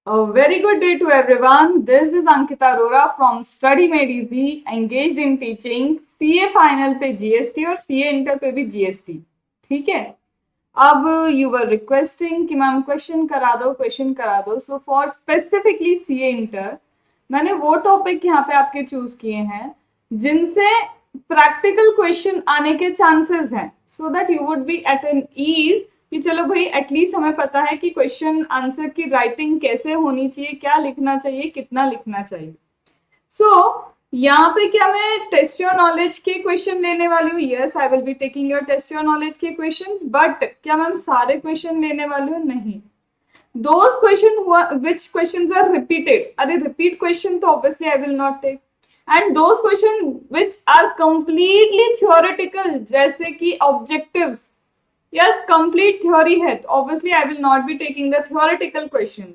A very good day to everyone. This is Ankita Arora from Study Made Easy, engaged in teaching CA final पे GST और CA inter पे भी GST. ठीक है. अब you were requesting कि ma'am question करा दो. So for specifically CA inter मैंने वो टॉपिक यहाँ पे आपके चूज किए हैं जिनसे प्रैक्टिकल क्वेश्चन आने के चांसेस हैं, so that you would be at an ease कि चलो भाई एटलीस्ट हमें पता है कि क्वेश्चन आंसर की राइटिंग कैसे होनी चाहिए, क्या लिखना चाहिए, कितना लिखना चाहिए. सो यहाँ पे क्या मैं टेस्ट योर नॉलेज के क्वेश्चन लेने वाली हूँ? Yes, I will be taking your test your knowledge के क्वेश्चंस, बट क्या मैम सारे क्वेश्चन लेने वाली हूँ? नहीं. Those question which questions are repeated, अरे repeat question तो obviously I will not take. And those question which are completely theoretical, जैसे कि objectives या complete theory है, तो obviously I will not be taking the theoretical questions.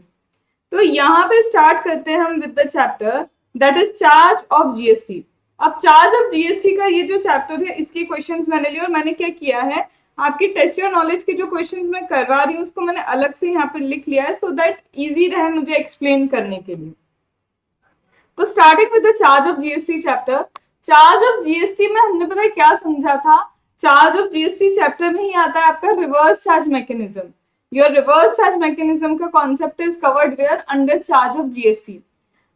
तो यहाँ पे स्टार्ट करते हैं हम with the chapter that is charge of GST. अब चार्ज ऑफ जीएसटी का ये जो चैप्टर है इसके क्वेश्चंस मैंने लिए और मैंने क्या किया है, आपकी टेस्ट योर नॉलेज के जो क्वेश्चंस मैं करवा रही हूँ उसको मैंने अलग से यहाँ पे लिख लिया है सो दैट इजी रहे मुझे एक्सप्लेन करने के लिए. तो starting with the charge of GST chapter. Charge of GST में हमने पता है क्या समझा था? चार्ज ऑफ जीएसटी चैप्टर में ही आता है आपका reverse charge mechanism. Your reverse charge mechanism का concept is covered where under charge of GST.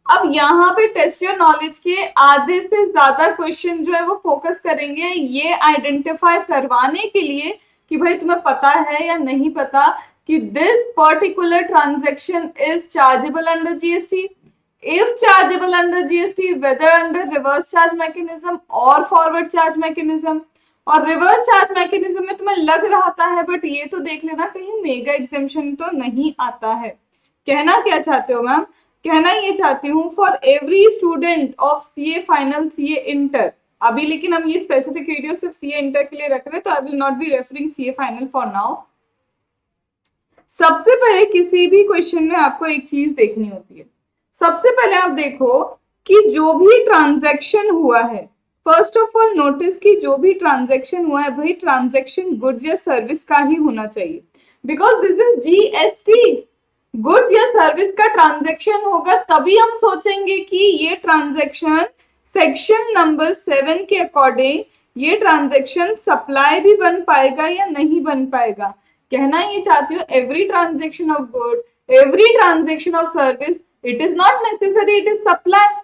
अब यहाँ पे टेस्ट योर नॉलेज के आधे से ज्यादा क्वेश्चन जो है वो फोकस करेंगे ये आइडेंटिफाई करवाने के लिए कि भाई तुम्हें पता है या नहीं पता कि this particular transaction is chargeable under GST. if chargeable under GST, whether under reverse charge mechanism or forward charge mechanism. और रिवर्स चार्ज मैकेनिज्म में तुम्हें लग रहा है बट ये तो देख लेना कहीं मेगा एग्जेम्पशन तो नहीं आता है. कहना क्या चाहते हो मैम? कहना ये चाहती हूँ for every student of CA final CA inter. अभी लेकिन हम ये स्पेसिफिक वीडियो सिर्फ सीए इंटर के लिए रख रहे हैं तो I will not be referring CA final for now. सबसे पहले किसी भी क्वेश्चन में आपको एक चीज देखनी होती है. सबसे पहले आप देखो कि जो भी ट्रांजैक्शन हुआ है, फर्स्ट ऑफ ऑल नोटिस कि जो भी ट्रांजैक्शन हुआ है भाई ट्रांजैक्शन गुड्स या सर्विस का ही होना चाहिए because this is GST. Goods या सर्विस का ट्रांजैक्शन होगा तभी हम सोचेंगे कि ये ट्रांजैक्शन सेक्शन नंबर 7 के अकॉर्डिंग ये ट्रांजैक्शन सप्लाई भी बन पाएगा या नहीं बन पाएगा. कहना ये चाहती हूँ every transaction of good, every transaction of service, it is not necessary it is supply.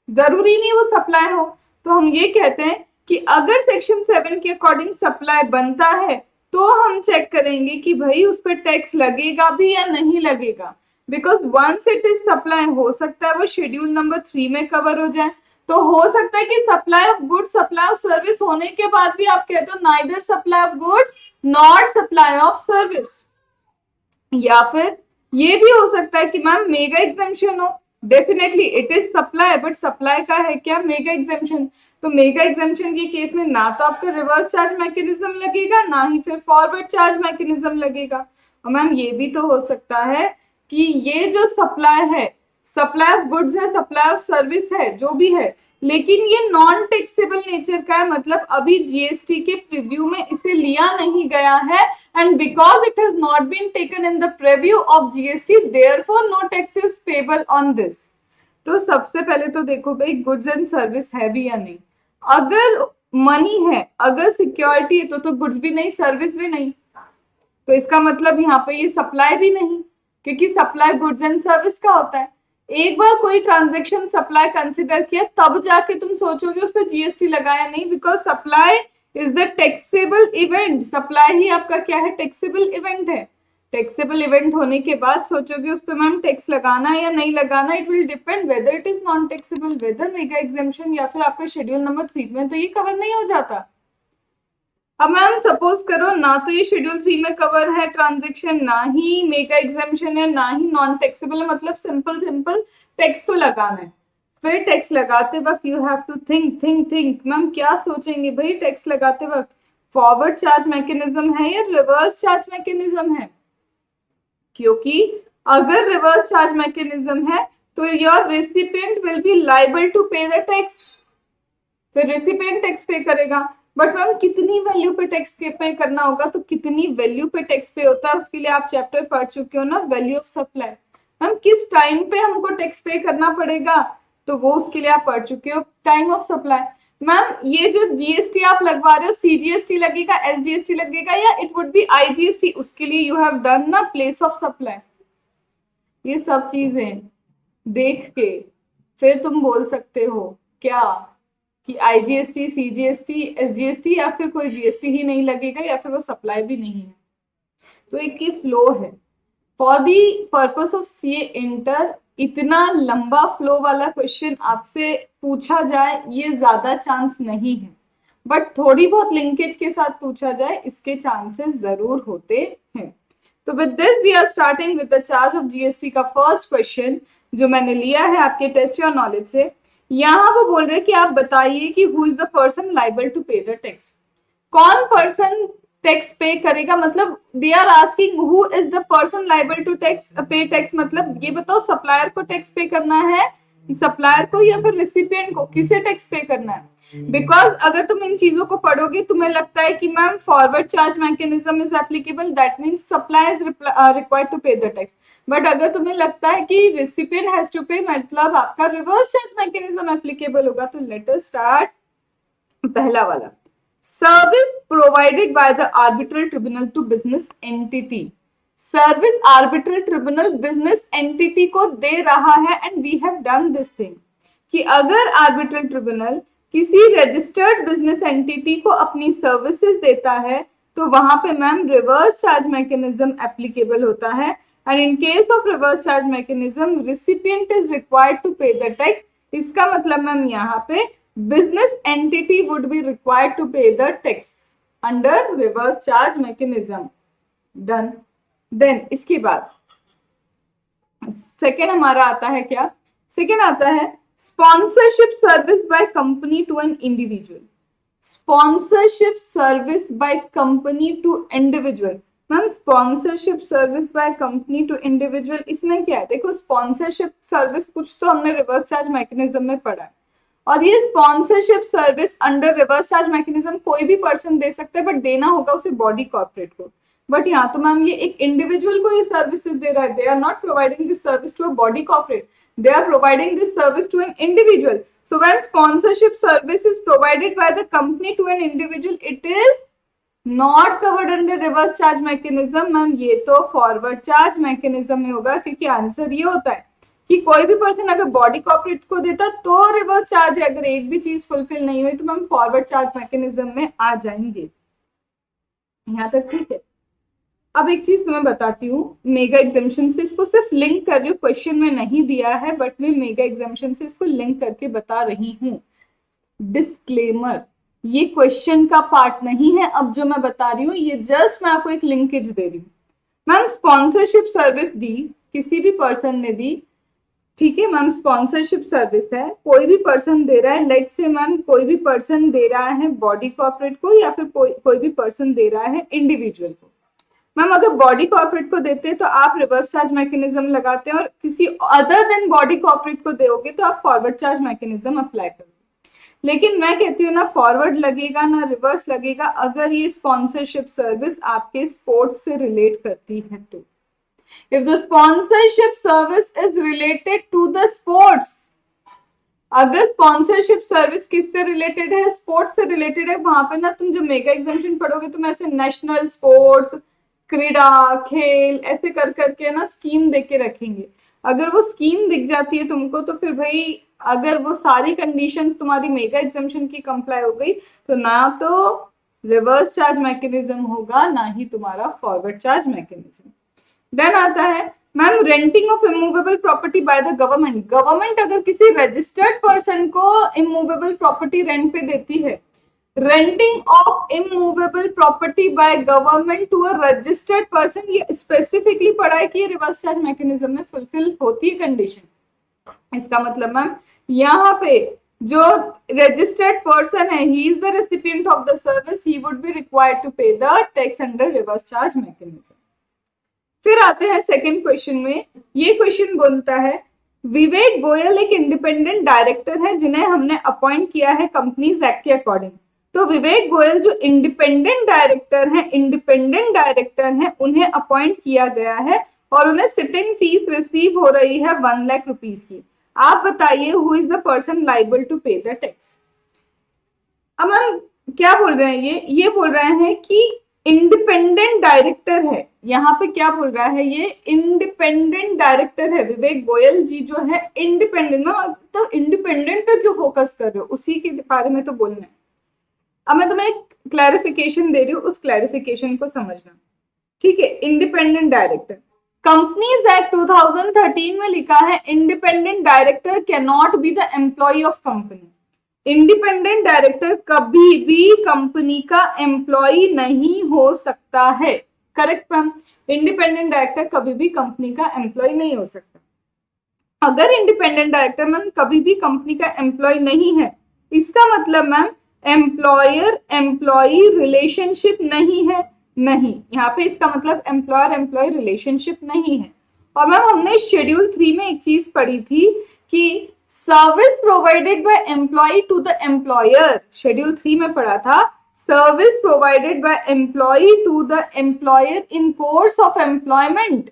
जरूरी नहीं वो सप्लाई हो. तो हम ये कहते हैं कि अगर सेक्शन 7 के अकॉर्डिंग सप्लाई बनता है तो हम चेक करेंगे कि भाई उस पर टैक्स लगेगा भी या नहीं लगेगा. Because once it is supply हो सकता है वो शेड्यूल नंबर 3 में कवर हो जाए. तो हो सकता है कि supply of goods supply of service होने के बाद भी आप कहते हो neither supply of goods not supply of service. या फिर ये भी हो सकता है कि मैम मेगा एग्जेम्पशन हो. Definitely it is supply but supply का है क्या मेगा एग्जेम्पशन. तो मेगा एग्जेम्पशन के केस में ना तो आपका रिवर्स चार्ज मैकेनिज्म लगेगा ना ही फिर फॉरवर्ड चार्ज मैकेनिज्म लगेगा. और मैम ये भी तो हो सकता है कि ये जो सप्लाई है, सप्लाई ऑफ गुड्स है, सप्लाई ऑफ सर्विस है, जो भी है, लेकिन ये नॉन टैक्सेबल नेचर का है. मतलब अभी जीएसटी के प्रीव्यू में इसे लिया नहीं गया है and because it has not been taken in the preview of GST therefore no tax is payable on this. तो सबसे पहले तो देखो भाई गुड्स एंड सर्विस है भी या नहीं. अगर मनी है, अगर सिक्योरिटी है तो गुड्स भी नहीं सर्विस भी नहीं. तो इसका मतलब यहाँ पे ये सप्लाई भी नहीं क्योंकि सप्लाई गुड्स एंड सर्विस का होता है. एक बार कोई ट्रांजैक्शन सप्लाई कंसिडर किया तब जाके तुम सोचोगे उस पर जीएसटी लगाया नहीं because supply is the taxable event. Supply ही आपका क्या है? टैक्सेबल इवेंट है. टैक्सेबल इवेंट होने के बाद सोचोगे उस पर मैम टैक्स लगाना है या नहीं लगाना. It will depend whether it is non taxable, whether mega exemption या फिर आपका शेड्यूल नंबर 3 में तो ये कवर नहीं हो जाता. अब मैम सपोज करो ना तो ये शेड्यूल 3 में कवर है ट्रांजैक्शन, ना ही मेगा एग्जेम्पशन है, ना ही नॉन टैक्सेबल है. मतलब सिंपल टैक्स तो लगाना है. फिर टैक्स लगाते वक्त you have to think ma'am क्या सोचेंगे भाई टैक्स लगाते वक्त फॉरवर्ड चार्ज मैकेनिज्म है या रिवर्स चार्ज मैकेनिज्म है. क्योंकि अगर रिवर्स चार्ज मैकेनिज्म है तो your recipient will be liable to pay the tax. फिर रेसिपिएंट टैक्स पे करेगा. बट मैम कितनी वैल्यू पे टैक्स पे करना होगा? तो कितनी वैल्यू पे टैक्स पे होता है उसके लिए आप चैप्टर पढ़ चुके हो ना, वैल्यू ऑफ सप्लाई. मैम किस टाइम पे हमको टैक्स पे करना पड़ेगा, तो वो उसके लिए आप पढ़ चुके हो, टाइम ऑफ सप्लाई। मैम ये जो जीएसटी आप लगवा रहे हो, सीजीएसटी लगेगा, एसजीएसटी लगेगा, या इट वुड बी आईजीएसटी, उसके लिए यू हैव डन ना प्लेस ऑफ सप्लाई। ये सब चीजें देख के फिर तुम बोल सकते हो क्या कि आईजीएसटी, सीजीएसटी, एसजीएसटी, या फिर कोई जीएसटी ही नहीं लगेगा, या फिर वो सप्लाई भी नहीं है। तो एक ये फ्लो है। For the purpose of CA inter इतना लंबा फ्लो वाला क्वेश्चन आपसे पूछा जाए ये ज्यादा चांस नहीं है, बट थोड़ी बहुत लिंकेज के साथ पूछा जाए इसके चांसेस जरूर होते हैं। तो with this we are starting with the charge of GST का फर्स्ट क्वेश्चन जो मैंने लिया है आपके टेस्ट योर नॉलेज से। यहाँ वो बोल रहे हैं कि आप बताइए कि who is the person liable to pay the tax. कौन पर्सन टैक्स पे करेगा, मतलब they are asking who is the person liable to tax pay tax, मतलब ये बताओ सप्लायर को टैक्स पे करना है, सप्लायर को या फिर रिसिपिएंट को, किसे टैक्स पे करना है। बिकॉज अगर तुम इन चीजों को पढ़ोगे तुम्हें लगता है कि ma'am forward charge mechanism is applicable, that means supply is required to pay the tax. But अगर तुम्हें लगता है कि रिसिपिएंट हैज टू पे, मतलब आपका रिवर्स चार्ज मैकेनिज्म एप्लीकेबल होगा। तो लेट अस स्टार्ट पहला वाला, service provided by the arbitral tribunal to business entity. Service arbitral tribunal business entity को दे रहा है, and we have done this thing कि अगर आर्बिट्रल ट्रिब्यूनल किसी रजिस्टर्ड बिजनेस एंटिटी को अपनी सर्विसेज देता है तो वहां पे ma'am reverse charge mechanism applicable होता है, and in case of reverse charge mechanism recipient is required to pay the tax. इसका मतलब मैम यहाँ पे business entity would be required to pay the tax under reverse charge mechanism. Done. Then इसके बाद second हमारा आता है क्या, सेकेंड आता है sponsorship service by company to an individual. Sponsorship service by company to individual. Ma'am sponsorship service by company to individual, इसमें क्या है, देखो स्पॉन्सरशिप सर्विस कुछ तो हमने रिवर्स चार्ज मैकेनिज्म में पढ़ा है, और ये sponsorship service under reverse charge mechanism कोई भी पर्सन दे सकता है, बट देना होगा उसे बॉडी कॉर्पोरेट को। बट यहाँ तो मैम ये एक इंडिविजुअल को ये सर्विसेज दे रहा है, they are not providing this service to a body corporate, they are providing this service to an individual. So when sponsorship service is provided by the company to an individual, it is not covered under reverse charge mechanism. Ma'am ये तो forward charge mechanism में होगा, क्योंकि answer ये होता है कि कोई भी पर्सन अगर बॉडी कॉर्पोरेट को देता तो रिवर्स चार्ज है, अगर एक भी चीज फुलफिल नहीं हुई तो मैम फॉरवर्ड चार्ज मैकेनिज्म में आ जाएंगे। यहाँ तक ठीक है। अब एक चीज तुम्हें बताती हूँ, मेगा एग्जामिशन से इसको सिर्फ लिंक कर रही हूँ, क्वेश्चन में नहीं दिया है बट मैं मेगा एग्जामिशन से इसको लिंक करके बता रही हूँ। डिस्क्लेमर, ये क्वेश्चन का पार्ट नहीं है, अब जो मैं बता रही हूँ ये जस्ट मैं आपको एक लिंकेज दे रही हूँ। मैम स्पॉन्सरशिप सर्विस दी, किसी भी पर्सन ने दी, ठीक है मैम, स्पॉन्सरशिप सर्विस है, कोई भी पर्सन दे रहा है, लेट से मैम कोई भी पर्सन दे रहा है बॉडी कॉर्पोरेट को, या फिर कोई भी पर्सन दे रहा है इंडिविजुअल को। मैम अगर बॉडी कॉर्पोरेट को देते हैं तो आप रिवर्स चार्ज मैकेनिज्म लगाते हैं, और किसी अदर देन बॉडी कॉर्पोरेट को दोगे तो आप फॉरवर्ड चार्ज मैकेनिज्म अप्लाई करोगे। लेकिन मैं कहती हूँ ना फॉरवर्ड लगेगा ना रिवर्स लगेगा, अगर ये स्पॉन्सरशिप सर्विस आपके स्पोर्ट्स से रिलेट करती है तो। If the sponsorship service is related to the sports, अगर स्पॉन्सरशिप सर्विस किससे रिलेटेड है, स्पोर्ट्स से रिलेटेड है, वहां पे ना तुम जो मेगा एग्जामिशन पढ़ोगे तुम ऐसे नेशनल स्पोर्ट्स, क्रीड़ा, खेल ऐसे कर करके ना स्कीम देख के रखेंगे। अगर वो स्कीम दिख जाती है तुमको तो फिर भाई अगर वो सारी कंडीशंस तुम्हारी मेगा एग्जामिशन की कंप्लाई हो गई तो ना तो रिवर्स चार्ज मैकेनिज्म होगा ना ही तुम्हारा फॉरवर्ड चार्ज मैकेनिज्म। देन आता है ma'am renting of immovable property by the government. Government अगर किसी रजिस्टर्ड पर्सन को इमूवेबल प्रॉपर्टी रेंट पे देती है, renting of immovable property by government to a registered person, ये स्पेसिफिकली पढ़ा है कि ये रिवर्स चार्ज मैकेनिज्म में फुलफिल होती है कंडीशन। इसका मतलब मैम यहाँ पे जो रजिस्टर्ड पर्सन है, he is the recipient of the service, he would be required to pay the tax under reverse charge mechanism. फिर आते हैं सेकंड क्वेश्चन में। ये क्वेश्चन बोलता है विवेक गोयल एक इंडिपेंडेंट डायरेक्टर है जिन्हें हमने अपॉइंट किया है कंपनीज एक्ट के अकॉर्डिंग। तो विवेक गोयल जो इंडिपेंडेंट डायरेक्टर हैं, उन्हें अपॉइंट किया गया है और उन्हें सिटिंग फीस रिसीव हो रही है 1 लाख रुपीज की। आप बताइए who is the person liable to pay the tax. अब हम क्या बोल रहे हैं, ये बोल रहे हैं कि इंडिपेंडेंट डायरेक्टर है, यहाँ पे क्या बोल रहा है, ये इंडिपेंडेंट डायरेक्टर है। विवेक गोयल जी जो है इंडिपेंडेंट ना, तो इंडिपेंडेंट पे क्यों फोकस कर रहे हो, उसी के बारे में तो बोलना है। अब मैं तुम्हें एक क्लैरिफिकेशन दे रही हूँ, उस क्लैरिफिकेशन को समझना, ठीक है। इंडिपेंडेंट डायरेक्टर, कंपनीज एक्ट 2013 में लिखा है independent director can not be the employee of company. Independent director कभी भी कंपनी का एम्प्लॉय नहीं हो सकता है, करेक्ट मैम। इंडिपेंडेंट डायरेक्टर कभी भी कंपनी का एम्प्लॉय नहीं हो सकता। अगर इंडिपेंडेंट डायरेक्टर मैम कभी भी कंपनी का एम्प्लॉय नहीं है, इसका मतलब मैम एम्प्लॉयर एम्प्लॉय रिलेशनशिप नहीं है, नहीं, यहाँ पे इसका मतलब एम्प्लॉयर एम्प्लॉय रिलेशनशिप नहीं है। और मैम हमने शेड्यूल 3 में एक चीज पढ़ी थी कि service provided by employee to the employer, schedule 3 में पढ़ा था, service provided by employee to the employer in course of employment,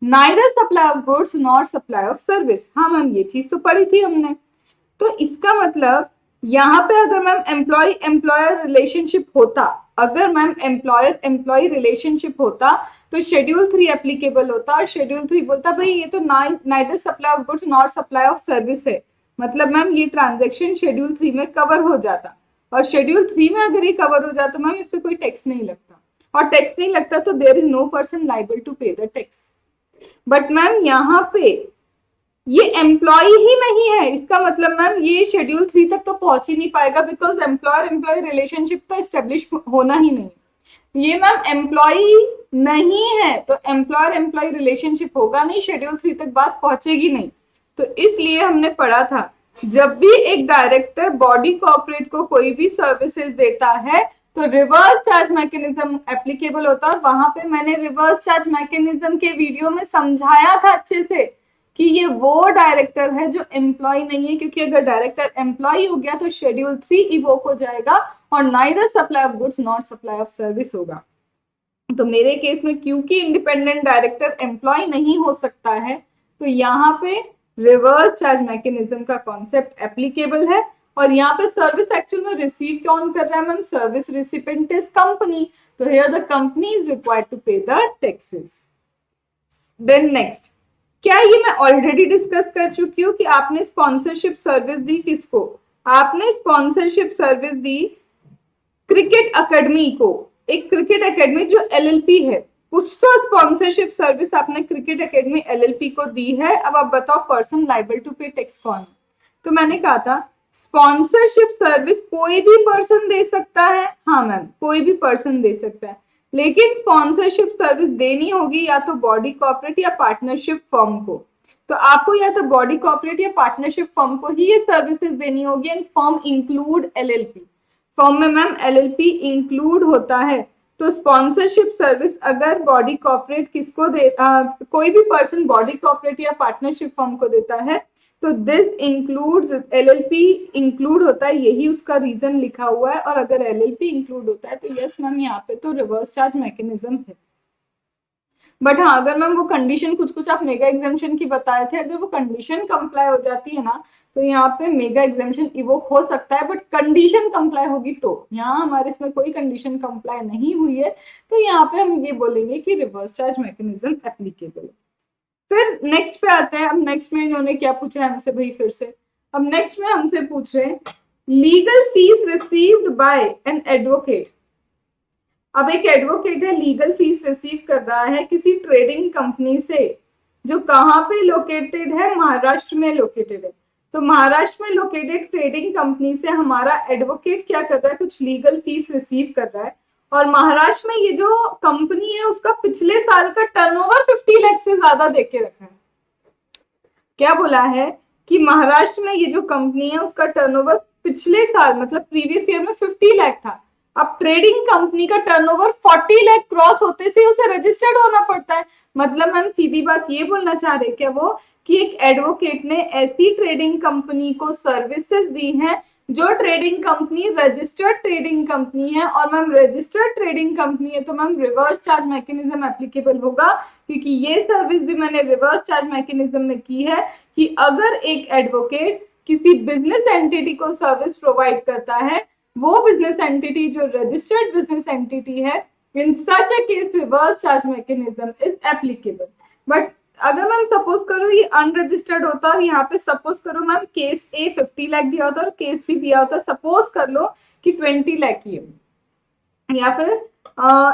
neither supply of goods nor supply of service. हाँ मैम ये चीज तो पढ़ी थी हमने। तो इसका मतलब यहाँ पे अगर मैम एम्प्लॉय एम्प्लॉयर रिलेशनशिप होता, अगर मैम एम्प्लॉयर एम्प्लॉय रिलेशनशिप होता तो शेड्यूल 3 एप्लीकेबल होता, और शेड्यूल 3 बोलता भाई ये तो neither supply of goods nor supply of service है, मतलब मैम ये ट्रांजेक्शन शेड्यूल 3 में कवर हो जाता। और शेड्यूल 3 में अगर ये कवर हो जाता मैम इस पे कोई टैक्स नहीं लगता, और टैक्स नहीं लगता तो there is no person liable to pay the tax. But ma'am यहाँ पे ये एम्प्लॉय ही नहीं है, इसका मतलब मैम ये शेड्यूल 3 तक तो पहुंच ही नहीं पाएगा, बिकॉज एम्प्लॉयर एम्प्लॉय रिलेशनशिप तो एस्टेब्लिश होना ही नहीं। ये मैम एम्प्लॉय नहीं है तो एम्प्लॉयर एम्प्लॉय रिलेशनशिप होगा नहीं, शेड्यूल 3 तक बात पहुंचेगी नहीं। तो इसलिए हमने पढ़ा था जब भी एक डायरेक्टर बॉडी कॉर्पोरेट को कोई भी सर्विसेज देता है तो रिवर्स चार्ज मैकेनिज्म एप्लीकेबल होता है। और वहां पे मैंने रिवर्स चार्ज मैकेनिज्म के वीडियो में समझाया था अच्छे से कि ये वो डायरेक्टर है जो एम्प्लॉय नहीं है, क्योंकि अगर डायरेक्टर एम्प्लॉय हो गया तो शेड्यूल 3 इवोक हो जाएगा और neither supply of goods not supply of service होगा। तो मेरे केस में क्योंकि इंडिपेंडेंट डायरेक्टर एम्प्लॉय नहीं हो सकता है तो यहाँ पे रिवर्स चार्ज मैकेनिज्म का कॉन्सेप्ट एप्लीकेबल है। और यहाँ पे सर्विस एक्चुअल में रिसीव कौन कर रहा है ma'am, service recipient is company, तो here the company is required to pay the taxes. Then next, क्या ये मैं ऑलरेडी डिस्कस कर चुकी हूँ कि आपने स्पॉन्सरशिप सर्विस दी किसको, आपने स्पॉन्सरशिप सर्विस दी क्रिकेट एकेडमी को, एक क्रिकेट एकेडमी जो एलएलपी है, कुछ तो स्पॉन्सरशिप सर्विस आपने क्रिकेट एकेडमी एलएलपी को दी है। अब आप बताओ पर्सन लाइबल टू पे टैक्स कौन है। तो मैंने कहा था स्पॉन्सरशिप सर्विस कोई भी पर्सन दे सकता है, हाँ मैम कोई भी पर्सन दे सकता है, लेकिन स्पॉन्सरशिप सर्विस देनी होगी या तो बॉडी कॉर्पोरेट या पार्टनरशिप फर्म को। तो आपको या तो बॉडी कॉर्पोरेट या पार्टनरशिप फर्म को ही ये सर्विसेज देनी होगी, and firm include LLP, firm में मैम एलएलपी इंक्लूड होता है। तो स्पॉन्सरशिप सर्विस अगर बॉडी कॉर्पोरेट किसको दे कोई भी पर्सन बॉडी कॉर्पोरेट या पार्टनरशिप फर्म को देता है तो दिस इंक्लूड्स एलएलपी इंक्लूड होता है, यही उसका रीजन लिखा हुआ है। और अगर एलएलपी इंक्लूड होता है तो यस मैम यहाँ पे तो रिवर्स चार्ज मैकेनिज्म है। बट हाँ अगर मैम वो कंडीशन कुछ कुछ आप मेगा एग्जाम्शन की बताए थे, अगर वो कंडीशन कंप्लाई हो जाती है ना तो यहाँ पे मेगा एग्जाम्शन इवोक हो सकता है, बट कंडीशन कंप्लाई होगी तो। यहाँ हमारे इसमें कोई कंडीशन कंप्लाई नहीं हुई है तो यहाँ पे हम ये बोलेंगे कि रिवर्स चार्ज मैकेनिज्म एप्लीकेबल है। फिर नेक्स्ट पे आते हैं। अब नेक्स्ट में इन्होंने क्या पूछा है हमसे भाई, फिर से अब नेक्स्ट में हमसे पूछ रहे हैं legal fees received by an advocate. अब एक एडवोकेट है, लीगल फीस रिसीव कर रहा है किसी ट्रेडिंग कंपनी से जो कहाँ पे लोकेटेड है, महाराष्ट्र में लोकेटेड है। तो महाराष्ट्र में लोकेटेड ट्रेडिंग कंपनी से हमारा एडवोकेट क्या कर रहा है, कुछ लीगल फीस रिसीव कर रहा है। और महाराष्ट्र में ये जो कंपनी है उसका पिछले साल का टर्नओवर 50 लाख से ज्यादा देके रखा है। क्या बोला है कि महाराष्ट्र में ये जो कंपनी है उसका टर्नओवर पिछले साल मतलब प्रीवियस ईयर में 50 लाख था। अब ट्रेडिंग कंपनी का टर्नओवर 40 लाख क्रॉस होते से उसे रजिस्टर्ड होना पड़ता है। मतलब मैम सीधी बात ये बोलना चाह रहे क्या वो कि एक एडवोकेट ने ऐसी ट्रेडिंग कंपनी को सर्विसेज दी हैं जो trading company registered trading company है, और मैम रजिस्टर्ड ट्रेडिंग कंपनी है तो ma'am reverse charge mechanism applicable होगा, क्योंकि ये सर्विस भी मैंने रिवर्स चार्ज मैकेनिज्म में की है कि अगर एक एडवोकेट किसी बिजनेस एंटिटी को सर्विस प्रोवाइड करता है, वो बिजनेस एंटिटी जो रजिस्टर्ड बिजनेस एंटिटी है, in such a case reverse charge mechanism is applicable. But अगर मैम सपोज करो ये अनरजिस्टर्ड होता और यहाँ पे सपोज करो मैम केस ए 50 लाख दिया होता और केस बी दिया होता, सपोज कर लो कि 20 लाख की है, या फिर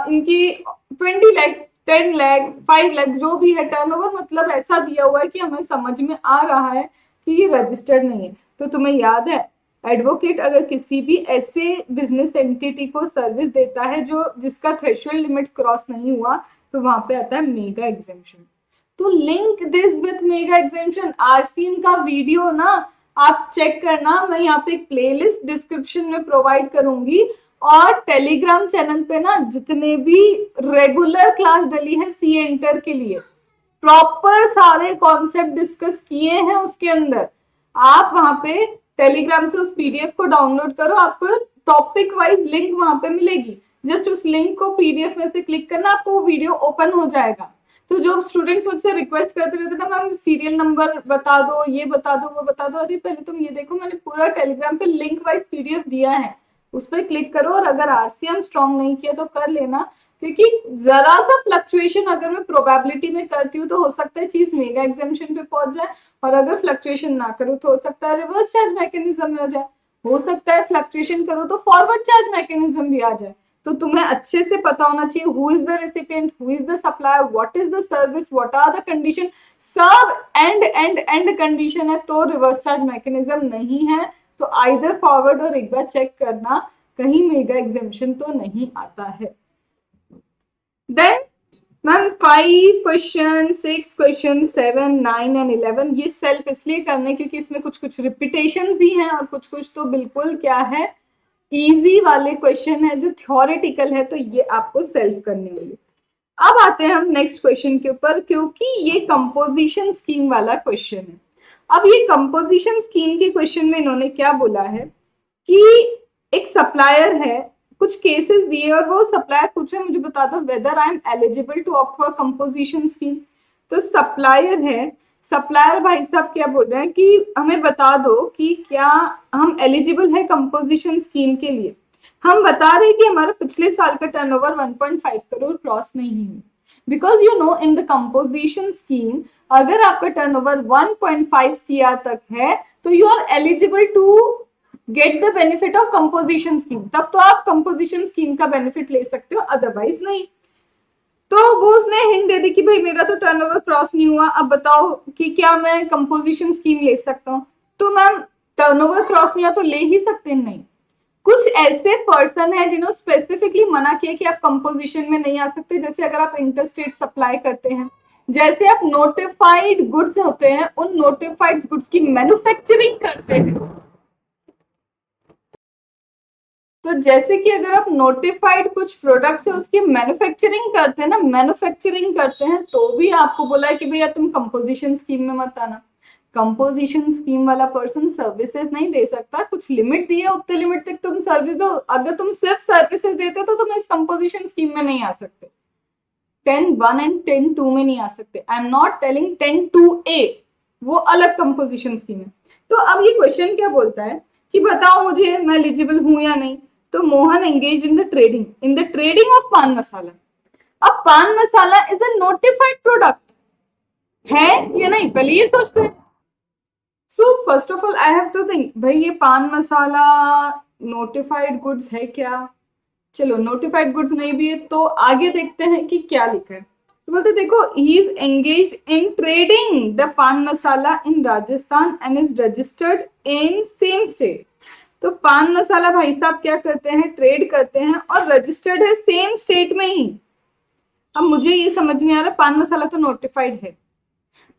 इनकी 20 लाख 10 लाख 5 लाख जो भी है टर्नओवर, मतलब ऐसा दिया हुआ है कि हमें समझ में आ रहा है कि ये रजिस्टर्ड नहीं है। तो तुम्हें याद है एडवोकेट अगर किसी भी ऐसे बिजनेस एंटिटी को सर्विस देता है जो जिसका थ्रेशोल्ड लिमिट क्रॉस नहीं हुआ, तो वहां पे आता है मेगा एग्जेम्पशन। तो link this with mega exemption, RCM का वीडियो ना आप चेक करना, मैं यहाँ पे एक प्लेलिस्ट डिस्क्रिप्शन में प्रोवाइड करूंगी, और टेलीग्राम चैनल पे ना जितने भी रेगुलर क्लास डली है सी एंटर के लिए प्रॉपर सारे कॉन्सेप्ट डिस्कस किए हैं उसके अंदर, आप वहां पे टेलीग्राम से उस पीडीएफ को डाउनलोड करो, आपको टॉपिक वाइज लिंक वहां पे मिलेगी, जस्ट उस लिंक को पीडीएफ में से क्लिक करना, आपको वो वीडियो ओपन हो जाएगा। तो जो स्टूडेंट्स मुझसे रिक्वेस्ट करते रहते ना मैम सीरियल नंबर बता दो, ये बता दो, वो बता दो, अरे पहले तुम ये देखो मैंने पूरा टेलीग्राम पे लिंक वाइज पीडीएफ दिया है, उस पर क्लिक करो, और अगर आरसीएम स्ट्रॉन्ग नहीं किया तो कर लेना, क्योंकि जरा सा फ्लक्चुएशन अगर मैं प्रोबेबिलिटी में करती हूँ तो हो सकता है चीज मेगा एग्जामिशन पे पहुंच जाए, और अगर फ्लक्चुएशन ना करूँ तो हो सकता है रिवर्स चार्ज मैकेनिज्म में आ जाए, हो सकता है फ्लक्चुएशन करो तो फॉरवर्ड चार्ज मैकेनिज्म भी आ जाए। तो तुम्हें अच्छे से पता होना चाहिए who is the recipient, who is the supplier, what is the service, what are the condition, सब एंड कंडीशन है, तो रिवर्स चार्ज मैकेनिज्म नहीं है तो आइदर फॉरवर्ड, और एक बार चेक करना कहीं मेगा एग्जेम्पशन तो नहीं आता है। Then ma'am 5 question 6 question 7 9 and 11 ये सेल्फ इसलिए करने क्योंकि इसमें कुछ कुछ रिपीटेशन ही हैं और कुछ कुछ तो बिल्कुल क्या है इजी वाले क्वेश्चन है जो थ्योरेटिकल है, तो ये आपको सेल्फ करने होंगे। अब आते हैं हम नेक्स्ट क्वेश्चन के ऊपर, क्योंकि ये कंपोजिशन स्कीम वाला क्वेश्चन है। अब ये कंपोजिशन स्कीम के क्वेश्चन में इन्होंने क्या बोला है कि एक सप्लायर है, कुछ केसेस दिए और वो सप्लायर पूछे मुझे बता दो whether I am eligible to opt for composition scheme. तो सप्लायर है, सप्लायर भाई साहब क्या बोल रहे हैं कि हमें बता दो कि क्या हम एलिजिबल है कंपोजिशन स्कीम के लिए। हम बता रहे हैं कि हमारा पिछले साल का टर्नओवर 1.5 करोड़ क्रॉस नहीं है, because you know in the composition scheme अगर आपका टर्नओवर 1.5 सीआर तक है तो you are eligible to get the benefit of composition scheme, तब तो आप कंपोजिशन स्कीम का बेनिफिट ले सकते हो, अदरवाइज नहीं। तो वो उसने हिंट दे दी कि भाई मेरा तो टर्नओवर क्रॉस नहीं हुआ, अब बताओ कि क्या मैं कंपोजिशन स्कीम ले सकता हूँ। तो मैम टर्नओवर क्रॉस नहीं हुआ तो ले ही सकते नहीं। कुछ ऐसे पर्सन है जिन्होंने स्पेसिफिकली मना किया कि आप कंपोजिशन में नहीं आ सकते, जैसे अगर आप इंटरस्टेट सप्लाई करते हैं, जैसे आप नोटिफाइड गुड्स होते हैं उन नोटिफाइड गुड्स की मैन्युफैक्चरिंग करते हैं। तो जैसे कि अगर आप नोटिफाइड कुछ प्रोडक्ट्स है उसकी मैन्युफैक्चरिंग करते हैं ना, मैन्युफैक्चरिंग करते हैं तो भी आपको बोला है कि भैया तुम कंपोजिशन स्कीम में मत आना। कंपोजिशन स्कीम वाला पर्सन सर्विसेज नहीं दे सकता, कुछ लिमिट दी है उतने लिमिट तक तुम सर्विस दो, अगर तुम सिर्फ सर्विसेज देते हो तो तुम इस कंपोजिशन स्कीम में नहीं आ सकते, 10(1) एंड 10(2) में नहीं आ सकते। I am not telling 10(2)A, वो अलग कंपोजिशन स्कीम है। तो अब ये क्वेश्चन क्या बोलता है कि बताओ मुझे मैं एलिजिबल हूं या नहीं। तो Mohan engage in the trading of paan masala. अब paan masala is a notified product है या नहीं, पहले ये सोचते हैं। So first of all I have to think भाई ये पान मसाला नोटिफाइड गुड्स है क्या। चलो नोटिफाइड गुड्स नहीं भी है तो आगे देखते हैं कि क्या लिखा है। तो बोलते देखो he is engaged in trading the pan masala in Rajasthan and is registered in same state. तो पान मसाला भाई साहब क्या करते हैं, ट्रेड करते हैं और रजिस्टर्ड है सेम स्टेट में ही। अब मुझे ये समझ नहीं आ रहा, पान मसाला तो नोटिफाइड है,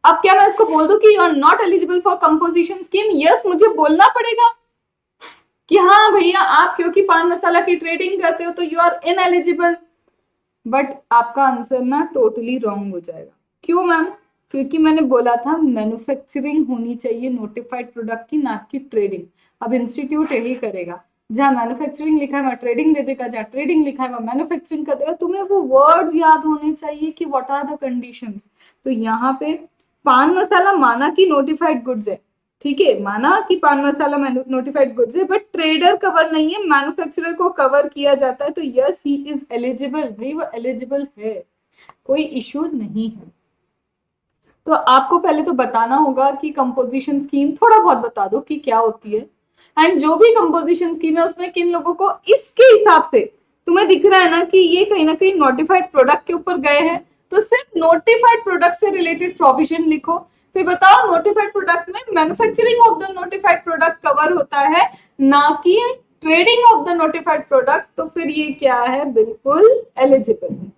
अब क्या मैं इसको बोल दूं कि you are not eligible for composition scheme. Yes मुझे बोलना पड़ेगा कि हाँ भैया आप क्योंकि पान मसाला की ट्रेडिंग करते हो तो यू आर इनएलिजिबल। बट आपका आंसर ना टोटली रॉन्ग हो जाएगा। क्यों मैम, क्योंकि मैंने बोला था मैन्युफैक्चरिंग होनी चाहिए नोटिफाइड प्रोडक्ट की, ना कि ट्रेडिंग। अब इंस्टीट्यूट यही करेगा, जहाँ मैन्युफैक्चरिंग लिखा है वहाँ ट्रेडिंग दे देगा, जहाँ ट्रेडिंग लिखा है वहाँ मैन्युफैक्चरिंग कर देगा। तुम्हें वो वर्ड्स याद होने चाहिए कि व्हाट आर द कंडीशंस। तो यहाँ पे पान मसाला माना कि नोटिफाइड गुड्स है, ठीक है, माना कि पान मसाला नोटिफाइड गुड्स है, बट ट्रेडर कवर नहीं है, मैन्युफैक्चरर को कवर किया जाता है। तो यस ही इज एलिजिबल, भाई वो एलिजिबल है, कोई इश्यू नहीं है। तो आपको पहले तो बताना होगा कि कंपोजिशन स्कीम थोड़ा बहुत बता दो कि क्या होती है, एंड जो भी कंपोजिशन स्कीम है उसमें किन लोगों को इसके हिसाब से, तुम्हें दिख रहा है ना कि ये कहीं ना कहीं नोटिफाइड प्रोडक्ट के ऊपर गए हैं, तो सिर्फ नोटिफाइड प्रोडक्ट से रिलेटेड प्रोविजन लिखो। फिर बताओ नोटिफाइड प्रोडक्ट में manufacturing of the notified product cover होता है, ना कि trading of the notified product. तो फिर ये क्या है, बिल्कुल एलिजिबल है।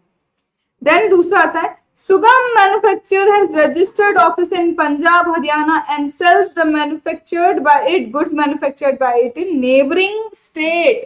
देन दूसरा आता है, Sugam manufacturer has registered office in Punjab, Haryana and sells the manufactured by it goods manufactured by it in neighboring state।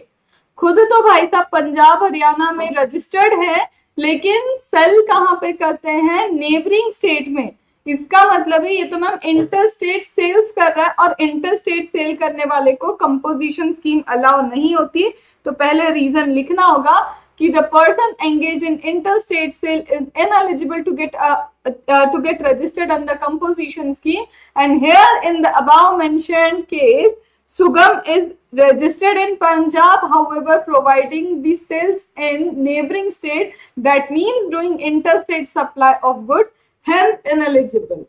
खुद तो भाई साहब पंजाब हरियाणा में रजिस्टर्ड है, लेकिन सेल कहाँ पे करते हैं, नेबरिंग स्टेट में। इसका मतलब है ये तो मैम इंटर स्टेट सेल्स कर रहा है, और इंटर स्टेट सेल करने वाले को कंपोजिशन स्कीम अलाउ नहीं होती। तो पहले रीजन लिखना होगा कि the person engaged in interstate sale is ineligible to get registered under composition scheme, and here in the above mentioned case Sugam is registered in Punjab, however providing the sales in neighboring state, that means doing interstate supply of goods, hence ineligible।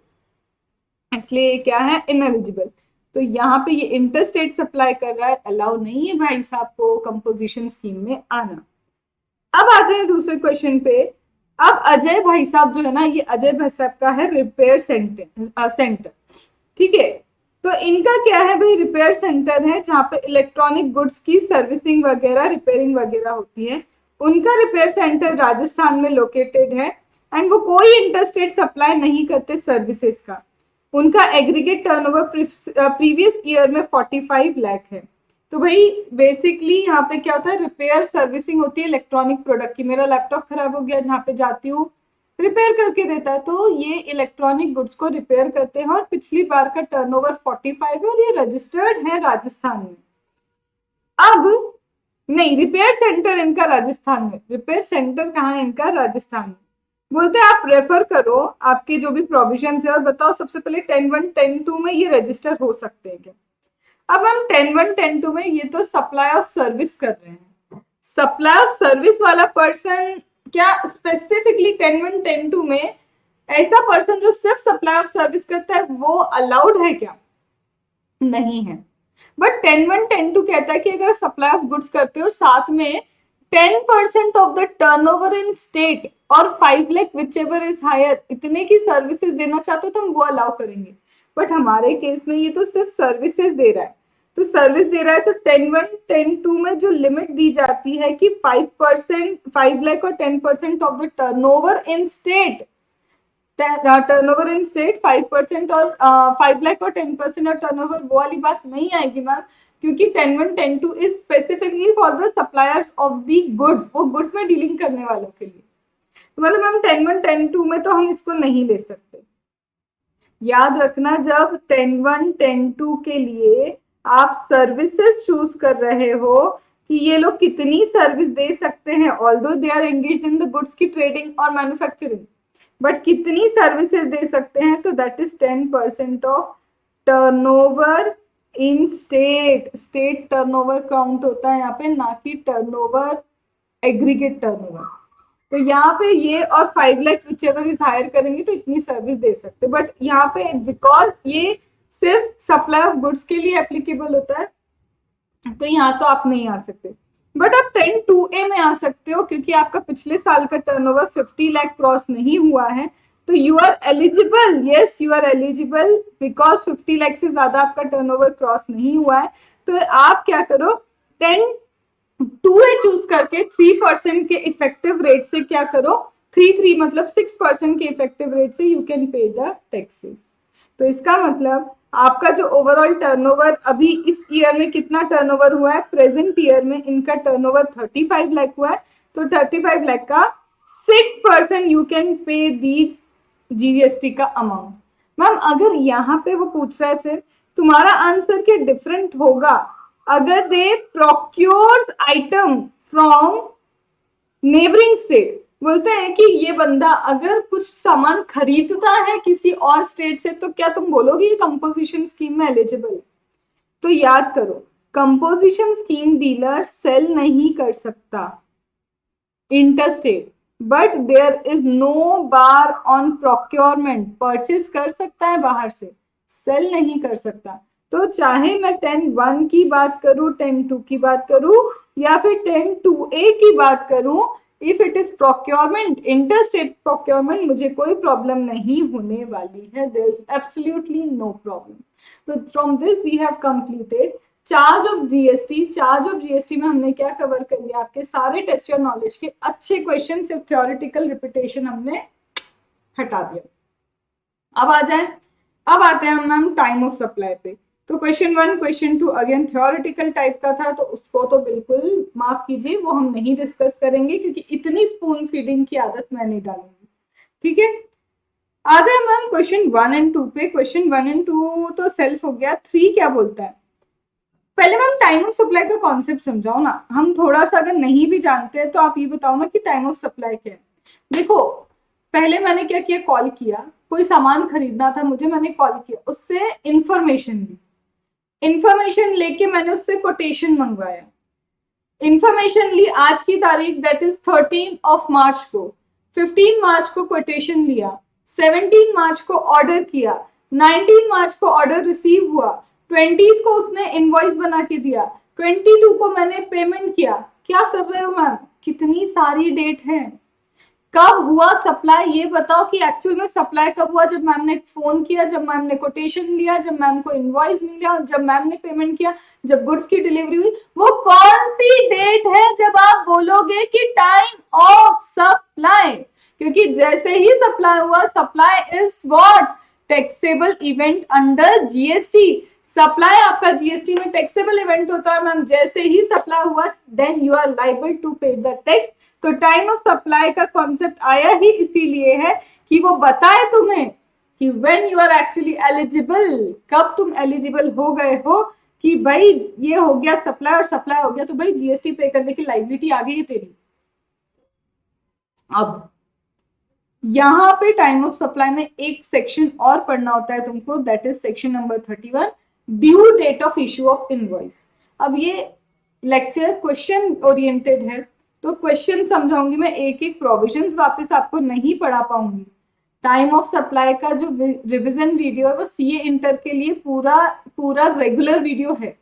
इसलिए क्या है, ineligible. तो यहाँ पे ये interstate supply कर रहा है, अलाउ नहीं है भाई साहब को कंपोजिशन स्कीम में आना। अब आते हैं दूसरे क्वेश्चन पे। अब अजय भाई साहब जो है ना, ये अजय भाई साहब का है रिपेयर सेंटर, ठीक है। तो इनका क्या है भाई, रिपेयर सेंटर है जहाँ पे इलेक्ट्रॉनिक गुड्स की सर्विसिंग वगैरह, रिपेयरिंग वगैरह होती है। उनका रिपेयर सेंटर राजस्थान में लोकेटेड है, एंड वो कोई इंटरस्टेट सप्लाई नहीं करते सर्विसेज का। उनका एग्रीगेट टर्नओवर प्रीवियस ईयर में 45 लाख है। तो भाई बेसिकली यहाँ पे क्या होता है, रिपेयर सर्विसिंग होती है इलेक्ट्रॉनिक प्रोडक्ट की। मेरा लैपटॉप खराब हो गया, जहाँ पे जाती हूँ रिपेयर करके देता है, तो ये इलेक्ट्रॉनिक गुड्स को रिपेयर करते हैं, और पिछली बार का टर्नओवर 45 है, और ये रजिस्टर्ड है राजस्थान में। अब नहीं, रिपेयर सेंटर इनका राजस्थान में, रिपेयर सेंटर कहाँ है इनका, राजस्थान में। बोलते हैं आप रेफर करो आपके जो भी प्रोविजन है, और बताओ सबसे पहले 10(1), 10(2) में ये रजिस्टर हो सकते हैं क्या। अब हम 10(1), 10(2) में ये तो सप्लाई ऑफ सर्विस कर रहे हैं, सप्लाई ऑफ सर्विस वाला पर्सन क्या स्पेसिफिकली 10(1), 10(2) में ऐसा पर्सन जो सिर्फ सप्लाई ऑफ सर्विस करता है वो अलाउड है क्या, नहीं है। बट 10(1), 10(2) कहता है कि अगर सप्लाई ऑफ गुड्स करते हो और साथ में 10% of the turnover in state और 5 lakh which ever is higher, इतने की सर्विसेज देना चाहते हो तो हम वो अलाउ करेंगे। बट हमारे केस में ये तो सिर्फ सर्विसेज दे रहा है, तो सर्विस दे रहा है, तो 10(1), 10(2) में जो लिमिट दी जाती है कि 5%, 5 लाख और 10% of the turnover in state, turnover in state 5% और 5 लाख और 10% और टर्नओवर, वो वाली बात नहीं आएगी मैम, क्योंकि 10(1), 10(2) is specifically for the suppliers of the goods, वो गुड्स में डीलिंग करने वालों के लिए। तो मतलब मैम 10(1), 10(2) में तो हम इसको नहीं ले सकते। याद रखना, जब 10(1), 10(2) के लिए आप सर्विसेज चूज कर रहे हो कि ये लोग कितनी सर्विस दे सकते हैं, although they are engaged in the goods की ट्रेडिंग और मैन्युफैक्चरिंग, बट कितनी सर्विसेज दे सकते हैं, तो that is 10% of turnover in state. State turnover count होता है यहाँ पे, ना कि टर्नओवर एग्रीगेट टर्नओवर। तो यहाँ पे ये और 5 लाख विचएवर इज हायर करेंगे तो इतनी सर्विस दे सकते, बट यहाँ पे बिकॉज ये सिर्फ सप्लाई ऑफ गुड्स के लिए एप्लीकेबल होता है, तो यहाँ तो आप नहीं आ सकते। बट आप 10(2)A में आ सकते हो, क्योंकि आपका पिछले साल का टर्नओवर 50 लाख क्रॉस नहीं हुआ है, तो you are eligible, yes you are eligible, because 50 lakh से ज्यादा आपका टर्नओवर क्रॉस नहीं हुआ है। तो आप क्या करो, 10(2)A चूज करके 3% के इफेक्टिव रेट से क्या करो, 3 मतलब 6% के इफेक्टिव रेट से you can pay the taxes. तो इसका मतलब आपका जो ओवरऑल टर्नओवर अभी इस ईयर में कितना टर्नओवर हुआ है, प्रेजेंट ईयर में इनका टर्नओवर 35 लाख हुआ है, तो 35 लाख का 6% you can pay the GST का अमाउंट। मैम अगर यहाँ पे वो पूछ रहा है फिर तुम्हारा आंसर क्या डिफरेंट होगा अगर दे प्रोक्योर्स आइटम फ्रॉम नेबरिंग स्टेट। बोलते हैं कि ये बंदा अगर कुछ सामान खरीदता है किसी और स्टेट से तो क्या तुम बोलोगे ये कंपोजिशन स्कीम में एलिजिबल है? तो याद करो कंपोजिशन स्कीम डीलर सेल नहीं कर सकता interstate, but there is no bar on procurement. Purchase कर सकता है बाहर से, सेल नहीं कर सकता। तो चाहे मैं 10(1) की बात करूं, 10(2) की बात करूं या फिर 10(2)(a) की बात करूं, if it is procurement, interstate procurement, मुझे कोई प्रॉब्लम नहीं होने वाली है। There is absolutely no problem. तो from this we have completed charge of GST. Charge of GST में हमने क्या कवर कर लिया, आपके सारे टेस्ट और नॉलेज के अच्छे क्वेश्चन, सिर्फ थ्योरेटिकल रिपीटेशन हमने हटा दिया। अब आ जाए, अब आते हैं हम मैम टाइम ऑफ सप्लाई पे। तो question 1, question 2 again theoretical type का था, तो उसको तो बिल्कुल माफ कीजिए, वो हम नहीं डिस्कस करेंगे क्योंकि इतनी स्पून फीडिंग की आदत मैं नहीं डालूंगी। ठीक है, आते हैं मैम क्वेश्चन 1 एंड 2 पे। क्वेश्चन 1 एंड 2 तो सेल्फ हो गया। 3 क्या बोलता है? पहले मैम टाइम ऑफ सप्लाई का कॉन्सेप्ट समझाओ ना, हम थोड़ा सा अगर नहीं भी जानते हैं तो आप ये बताओ ना कि टाइम ऑफ सप्लाई क्या है। देखो पहले मैंने क्या किया, कॉल किया, कोई सामान खरीदना था मुझे, मैंने कॉल किया, उससे इंफॉर्मेशन ली, इंफॉर्मेशन लेके मैंने उससे कोटेशन मंगवाया, इंफॉर्मेशन ली आज की तारीख दैट इज 13 मार्च को, 15 मार्च को कोटेशन लिया, 17 मार्च को ऑर्डर किया, 19 मार्च को ऑर्डर रिसीव हुआ, 20 को उसने इनवॉइस बना के दिया, 22 को मैंने पेमेंट किया। क्या कर रहे हो मैम, कितनी सारी डेट है। कब हुआ सप्लाई ये बताओ कि एक्चुअल में सप्लाई कब हुआ, जब मैम ने फोन किया, जब मैम ने कोटेशन लिया, जब मैम को इनवॉइस मिला, जब मैम ने पेमेंट किया, जब गुड्स की डिलीवरी हुई। वो कौन सी डेट है जब आप बोलोगे कि टाइम ऑफ सप्लाई? क्योंकि जैसे ही सप्लाई हुआ, supply is what, taxable event under GST. Supply आपका जीएसटी में टैक्सेबल इवेंट होता है मैम, जैसे ही सप्लाई हुआ then you are liable to pay the tax. तो टाइम ऑफ सप्लाई का कॉन्सेप्ट आया ही इसीलिए है कि वो बताए तुम्हें कि when you are actually eligible, कब तुम एलिजिबल हो गए हो कि भाई ये हो गया सप्लाई और सप्लाई हो गया तो भाई जीएसटी पे करने की लाइबिलिटी आ गई है तेरी। अब यहां पे टाइम ऑफ सप्लाई में एक सेक्शन और पढ़ना होता है तुमको, that is section number 31, due date of issue of invoice. अब ये लेक्चर क्वेश्चन ओरिएंटेड है तो क्वेश्चन समझाऊंगी मैं, एक एक प्रोविजंस वापस आपको नहीं पढ़ा पाऊंगी। टाइम ऑफ सप्लाई का जो रिवीजन वीडियो है वो सीए इंटर के लिए पूरा पूरा रेगुलर वीडियो है,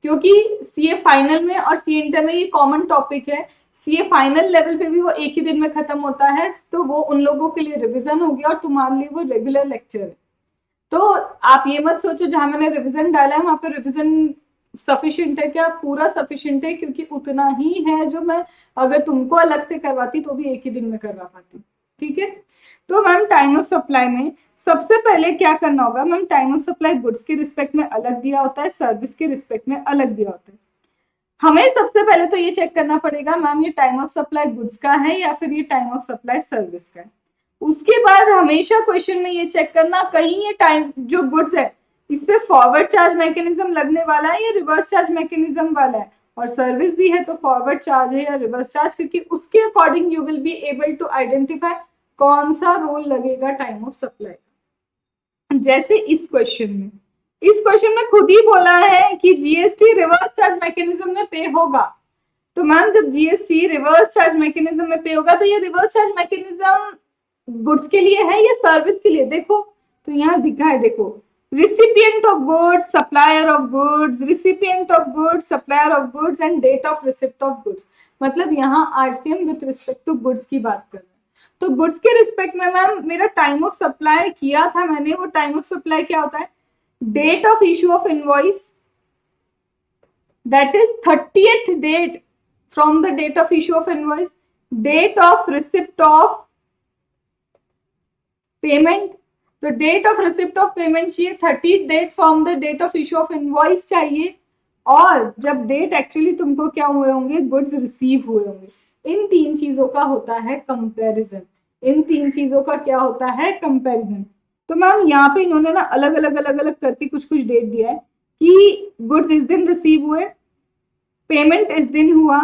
क्योंकि सीए फाइनल में और सीए इंटर में ये कॉमन टॉपिक है। सीए फाइनल लेवल पे भी वो एक ही दिन में खत्म होता है, तो वो उन लोगों के लिए रिवीजन हो गया और तुम्हारे लिए वो रेगुलर लेक्चर है। तो आप ये मत सोचो जहां मैंने रिवीजन डाला है वहां पर रिवीजन सफिशिएंट है, क्या पूरा सफिशिएंट है, क्योंकि उतना ही है जो मैं अगर तुमको अलग से करवाती तो भी एक ही दिन में करवा पाती। ठीक है, तो मैम टाइम ऑफ सप्लाई में सबसे पहले क्या करना होगा ma'am, time of supply goods के रिस्पेक्ट में अलग दिया होता है, सर्विस के रिस्पेक्ट में अलग दिया होता है। हमें सबसे पहले तो ये चेक करना पड़ेगा मैम ये टाइम ऑफ सप्लाई गुड्स का है या फिर ये टाइम ऑफ सप्लाई सर्विस का है। उसके बाद हमेशा क्वेश्चन में ये चेक करना कहीं ये टाइम जो गुड्स है इस पे फॉरवर्ड चार्ज मैकेनिज्म लगने वाला है या रिवर्स चार्ज मैकेनिज्म वाला है, और सर्विस भी है तो फॉरवर्ड चार्ज है या रिवर्स चार्ज, क्योंकि उसके according you will be able to identify कौन सा रोल लगेगा टाइम ऑफ सप्लाई। जैसे इस क्वेश्चन में खुद ही बोला है कि जीएसटी रिवर्स चार्ज मैकेनिज्म में पे होगा। तो मैम जब जीएसटी रिवर्स चार्ज मैकेनिज्म में पे होगा तो ये रिवर्स चार्ज मैकेनिज्म गुड्स के लिए है या सर्विस के लिए? देखो तो यहाँ दिखा है, देखो recipient of goods, supplier of goods, recipient of goods, supplier of goods and date of receipt of goods। मतलब यहाँ RCM with respect to goods की बात कर रहे हैं। तो गुड्स के रिस्पेक्ट में मैम मेरा टाइम ऑफ सप्लाई किया था मैंने, वो टाइम ऑफ सप्लाई क्या होता है, date of issue of invoice that is 30th date from the date of issue of invoice, date of receipt of payment. तो date of receipt of payment चाहिए, 30th date from the date of issue of invoice चाहिए, और जब date actually तुमको क्या हुए होंगे, goods receive हुए होंगे। इन तीन चीजों का होता है कंपैरिजन। इन तीन चीजों का क्या होता है, कंपैरिजन। तो मैम यहाँ पे इन्होंने ना अलग अलग करके कुछ कुछ डेट दिया है कि गुड्स इस दिन रिसीव हुए, पेमेंट इस दिन हुआ,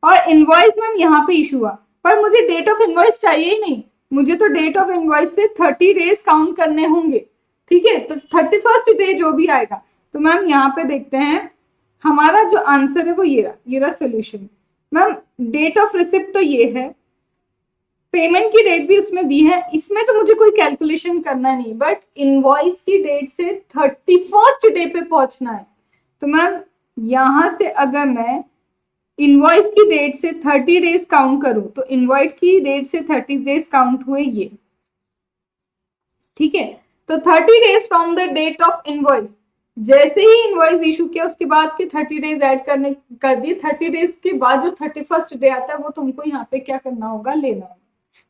और इनवॉइस मैम यहाँ पे इशू हुआ। पर मुझे डेट ऑफ इनवॉइस चाहिए ही नहीं, मुझे तो डेट ऑफ इनवॉइस से 30 डेज काउंट करने होंगे। ठीक है, तो 31st डे जो भी आएगा। तो मैम यहाँ पे देखते हैं हमारा जो आंसर है वो ये रहा solution. Ma'am date of receipt तो ये है, पेमेंट की डेट भी उसमें दी है, इसमें तो मुझे कोई कैलकुलेशन करना नहीं, बट इनवॉइस की डेट से 31st डे पे पहुंचना है। तो मैम यहां से अगर मैं इनवॉइस की डेट से 30 डेज काउंट करूं तो इनवॉइस की डेट से 30 डेज काउंट हुए ये। ठीक है, तो 30 days from the date of invoice, जैसे ही इनवॉइस इशू किया उसके बाद के 30 डेज ऐड करने कर दिए, 30 डेज के बाद जो 31st डे आता है वो तुमको यहाँ पे क्या करना होगा, लेना होगा।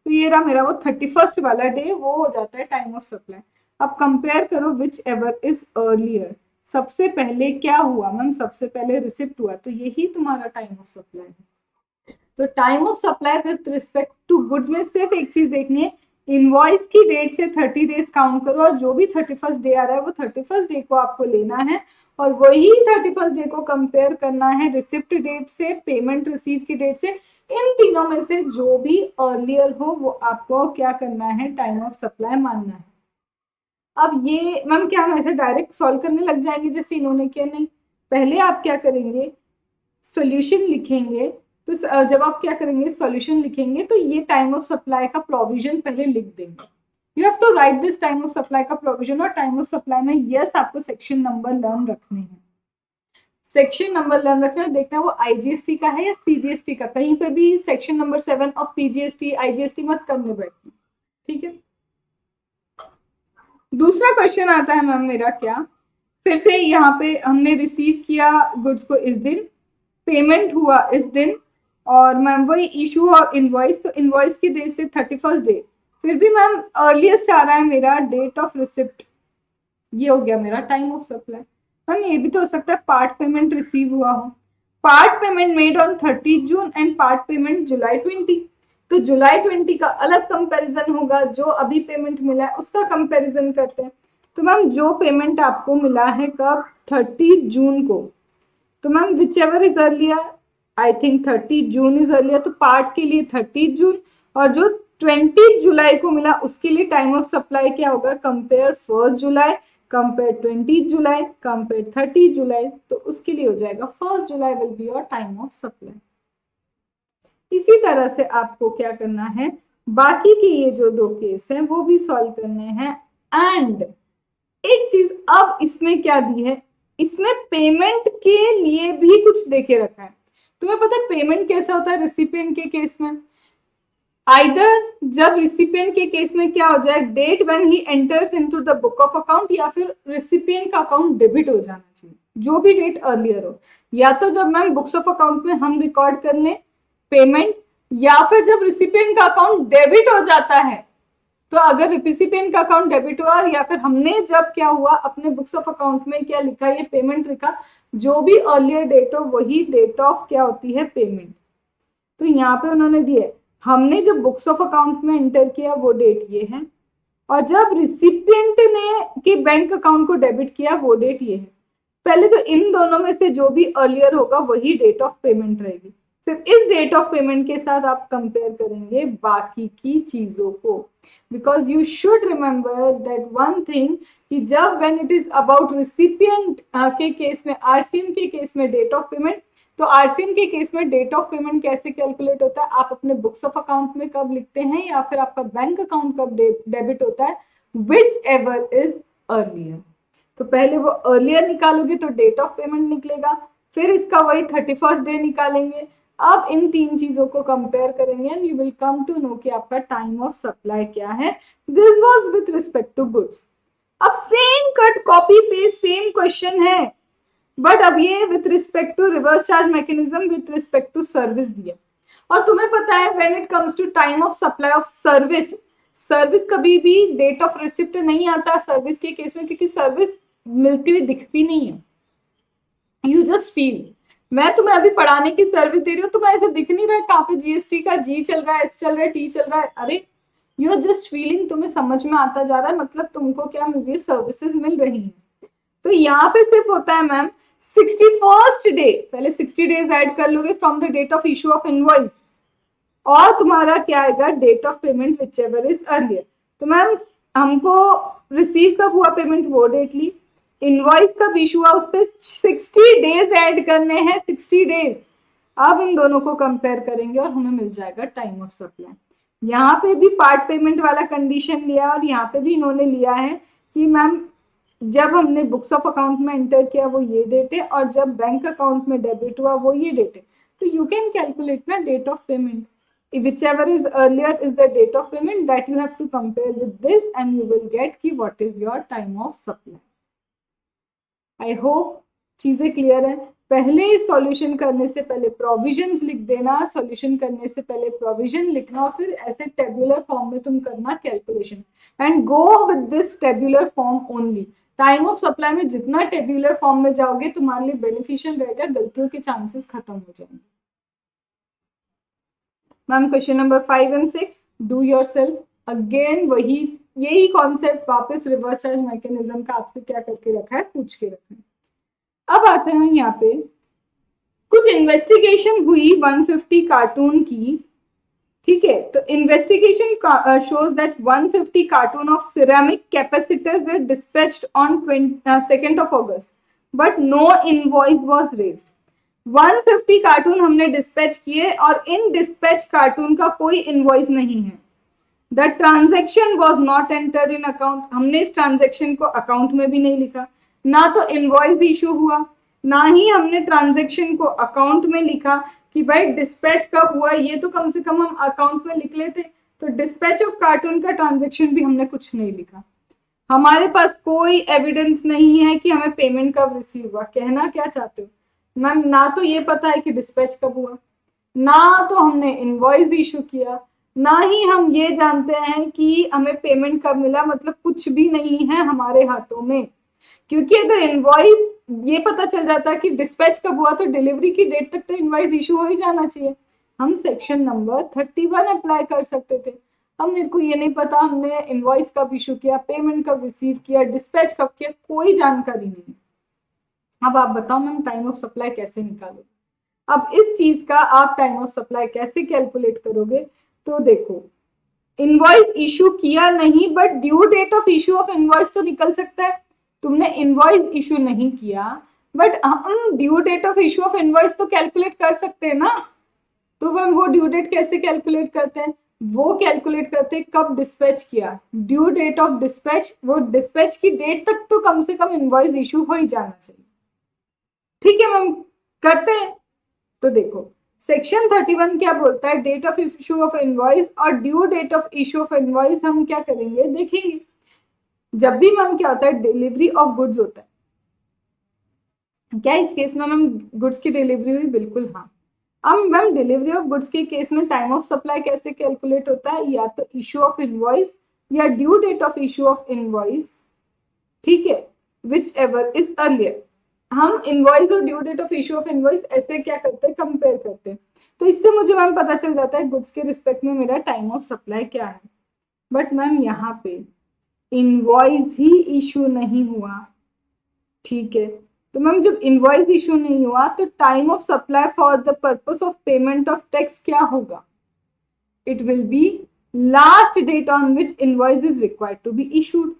तो ये रहा मेरा वो 31st वाला डे, वो हो जाता है टाइम ऑफ सप्लाई। अब कंपेयर करो विच एवर इज अर्लियर। सबसे पहले क्या हुआ मैम, सबसे पहले रिसिप्ट हुआ, तो यही तुम्हारा टाइम ऑफ सप्लाई है। तो time of supply with respect to goods में सिर्फ एक चीज देखनी है, इनवॉइस की डेट से 30 डेज काउंट करो और जो भी 31st डे आ रहा है वो 31st डे को आपको लेना है, और वही 31st डे को कंपेयर करना है रिसिप्ट डेट से, पेमेंट रिसीव की डेट से। इन तीनों में से जो भी अर्लियर हो वो आपको क्या करना है, टाइम ऑफ सप्लाई मानना है। अब ये मैम क्या हम ऐसे डायरेक्ट सॉल्व करने लग जाएंगे जैसे इन्होंने किया, नहीं, पहले आप क्या करेंगे, सॉल्यूशन लिखेंगे। तो जब आप क्या करेंगे, सॉल्यूशन लिखेंगे, तो ये टाइम ऑफ सप्लाई का प्रोविजन पहले लिख देंगे। You have to write this time of supply का प्रोविजन, और टाइम ऑफ सप्लाई में यस आपको सेक्शन नंबर लर्न रखने हैं, सेक्शन नंबर लर्न रखना है। देखना वो आईजीएसटी का है या सीजीएसटी का, कहीं पे भी section number 7 of CGST IGST मत करने बैठना। ठीक है, दूसरा क्वेश्चन आता है मैम मेरा क्या, फिर से यहाँ पे हमने रिसीव किया गुड्स को इस दिन, पेमेंट हुआ इस दिन, और मैम वही इशू और इनवॉइस, तो इनवॉइस की डेट से 31st डे, फिर भी मैम अर्लीस्ट आ रहा है मेरा डेट ऑफ रिसिप्ट, ये हो गया मेरा टाइम ऑफ सप्लाई। मैम ये भी तो हो सकता है पार्ट पेमेंट रिसीव हुआ हो, part payment made on 30 June and part payment July 20, तो जुलाई 20 का अलग कंपैरिजन होगा, जो अभी पेमेंट मिला है उसका कंपैरिजन करते हैं। तो मैम जो पेमेंट आपको मिला है कब, 30 जून को, तो ma'am which ever is earlier, I think 30 June is earlier, तो पार्ट के लिए 30 जून, और जो 20 जुलाई को मिला उसके लिए टाइम ऑफ सप्लाई क्या होगा, कंपेयर 1 जुलाई, कंपेयर 20 जुलाई, कंपेयर 30 जुलाई, तो उसके लिए हो जाएगा 1 July will be your time of supply. इसी तरह से आपको क्या करना है, बाकी के ये जो दो केस हैं वो भी सॉल्व करने हैं। एंड एक चीज अब इसमें क्या दी है, इसमें पेमेंट के लिए भी कुछ देके रखा है। तुम्हें पता है पेमेंट कैसा होता है रिसिपिएंट के केस में, आइदर जब रिसिपिएंट के केस में क्या हो जाए, date when he enters into the book of account, या फिर रिसिपिएंट का अकाउंट डेबिट हो जाना चाहिए, जो भी डेट अर्लियर हो, या तो जब मैम बुक्स ऑफ अकाउंट में हम रिकॉर्ड कर लें पेमेंट, या फिर जब रिसिपिएंट का अकाउंट डेबिट हो जाता है। तो अगर रिसिपिएंट का अकाउंट डेबिट हुआ, या फिर हमने जब क्या हुआ अपने बुक्स ऑफ अकाउंट में क्या लिखा, ये पेमेंट लिखा, जो भी अर्लियर डेट हो वही डेट ऑफ क्या होती है, पेमेंट। तो यहाँ पे उन्होंने दिए, हमने जब बुक्स ऑफ अकाउंट में एंटर किया वो डेट ये है, और जब रिसिपिएंट ने के बैंक अकाउंट को डेबिट किया वो डेट ये है। पहले तो इन दोनों में से जो भी अर्लियर होगा वही डेट ऑफ पेमेंट रहेगी, फिर इस डेट ऑफ पेमेंट के साथ आप कंपेयर करेंगे बाकी की चीजों को, because you should remember that one thing कि जब when it is about recipient के केस में, आरसीएम के केस में डेट ऑफ पेमेंट, तो आरसीएम के केस में डेट ऑफ पेमेंट कैसे कैलकुलेट होता है, आप अपने बुक्स ऑफ अकाउंट में कब लिखते हैं, या फिर आपका बैंक अकाउंट कब डेबिट होता है, विच एवर इज अर्लियर। तो पहले वो अर्लियर निकालोगे तो डेट ऑफ पेमेंट निकलेगा, फिर इसका वही 31st डे निकालेंगे। अब इन तीन चीजों को कंपेयर करेंगे and you will come to know कि आपका टाइम ऑफ सप्लाई क्या है। This was with respect to goods. अब same cut copy paste same question है, बट अब ये with respect to reverse charge mechanism with respect to service दिया। और तुम्हें पता है when it comes to time of supply of service, service कभी भी डेट ऑफ रिसिप्ट नहीं आता सर्विस के केस में, क्योंकि सर्विस मिलती हुई दिखती नहीं है, यू जस्ट फील। मैं तुम्हें अभी पढ़ाने की सर्विस दे रही हूँ, तुम्हें ऐसे दिख नहीं रहा है कहाँ पे जीएसटी का जी चल रहा है, एस चल रहा है, टी चल रहा है, अरे यू आर जस्ट फीलिंग, तुम्हें समझ में आता जा रहा है, मतलब तुमको क्या मिल रही है, सर्विसेज मिल रही हैं। तो यहाँ पे सिर्फ होता है मैम 61st डे, पहले 60 डेज ऐड कर लोगे from the date of issue of invoice, और तुम्हारा क्या आएगा, date of payment which ever is earlier. तो मैम हमको रिसीव कब हुआ पेमेंट वो डेट ली, इनवॉइस कब इशू हुआ उस पर 60 डेज ऐड करने हैं, 60 डेज। अब इन दोनों को कंपेयर करेंगे और हमें मिल जाएगा टाइम ऑफ सप्लाई। यहाँ पे भी पार्ट पेमेंट वाला कंडीशन लिया और यहाँ पे भी इन्होंने लिया है कि मैम जब हमने बुक्स ऑफ अकाउंट में एंटर किया वो ये डेट है, और जब बैंक अकाउंट में डेबिट हुआ वो ये डेट है। तो यू कैन कैलकुलेट ना date of payment, whichever is earlier is the date of payment, that you have to compare with this and you will get कि what is your time of supply. I hope चीजें clear है। पहले solution करने से पहले provisions लिख देना, solution करने से पहले प्रोविजन लिखना, और फिर ऐसे टेबुलर फॉर्म में तुम करना calculation, and go with this tabular form only. Time of supply में जितना टेबुलर फॉर्म में जाओगे तुम्हारे लिए बेनिफिशियल रहेगा, गलतियों के चांसेस खत्म हो जाएंगे। Ma'am question number 5 and 6 do your self, again वही यही कॉन्सेप्ट वापस रिवर्स चार्ज मैकेनिज्म का आपसे क्या करके रखा है, पूछ के रखा है। अब आते हैं यहाँ पे, कुछ इन्वेस्टिगेशन हुई 150 कार्टून की, ठीक है। तो investigation shows that 150 carton of ceramic capacitor were dispatched on 2nd of August but no invoice was raised. 150 carton हमने डिस्पैच किए और इन डिस्पैच कार्टून का कोई इनवॉइस नहीं है। The transaction was not enter in account, हमने इस ट्रांजेक्शन को अकाउंट में भी नहीं लिखा, ना तो इनवॉइस इशू हुआ, ना ही हमने ट्रांजेक्शन को अकाउंट में लिखा कि भाई डिस्पैच कब हुआ, ये तो कम से कम हम अकाउंट में लिख लेते। तो डिस्पैच ऑफ कार्टून का ट्रांजेक्शन भी हमने कुछ नहीं लिखा। हमारे पास कोई एविडेंस नहीं है कि हमें पेमेंट कब रिसीव हुआ। कहना क्या चाहते हो मैम, ना तो ये पता है कि डिस्पैच कब हुआ, ना तो हमने इनवॉइस इशू किया, ना ही हम ये जानते हैं कि हमें पेमेंट कब मिला, मतलब कुछ भी नहीं है हमारे हाथों में। क्योंकि अगर इनवॉइस ये पता चल जाता कि डिस्पैच कब हुआ तो डिलीवरी की डेट तक तो इनवॉइस इशू हो ही जाना चाहिए, हम सेक्शन नंबर 31 अप्लाई कर सकते थे। अब मेरे को ये नहीं पता हमने इनवॉइस कब इशू किया, पेमेंट कब रिसीव किया, डिस्पैच कब किया, कोई जानकारी नहीं। अब आप बताओ मैम टाइम ऑफ सप्लाई कैसे निकालोगे। अब इस चीज का आप टाइम ऑफ सप्लाई कैसे कैलकुलेट करोगे, तो देखो इनवॉइस इशू किया नहीं but due date of issue of invoice तो निकल सकता है। तुमने इनवॉइस इशू नहीं किया बट हम due date of issue of invoice तो कैलकुलेट कर सकते हैं ना। तो मैम वो ड्यू डेट कैसे कैलकुलेट करते हैं, वो कैलकुलेट करते हैं कब डिस्पैच किया, ड्यू डेट ऑफ डिस्पैच, वो डिस्पैच की डेट तक तो कम से कम इनवॉइस इशू हो ही जाना चाहिए। ठीक है मैम, करते हैं। तो देखो सेक्शन 31 क्या बोलता है, date of issue of invoice और due date of issue of invoice हम क्या करेंगे, देखेंगे। जब भी मैम क्या होता है, डिलीवरी ऑफ गुड्स होता है, क्या इस केस में मैम गुड्स की डिलीवरी हुई, बिल्कुल हाँ। अब मैम डिलीवरी ऑफ गुड्स के केस में टाइम ऑफ सप्लाई कैसे कैलकुलेट होता है, या तो इशू ऑफ इनवॉइस या due date of issue of invoice, ठीक है, विच एवर इज अर्लियर। हम इनवॉइस और due date of issue of invoice ऐसे क्या करते हैं, कंपेयर करते हैं। तो इससे मुझे मैम पता चल जाता है गुड्स के रिस्पेक्ट में मेरा टाइम ऑफ सप्लाई क्या है। बट मैम यहाँ पे इनवॉइस ही इशू नहीं हुआ, ठीक है। तो मैम जब इनवॉइस इशू नहीं हुआ तो time of supply for the purpose of payment of tax क्या होगा, it will be last date on which invoice is required to be issued.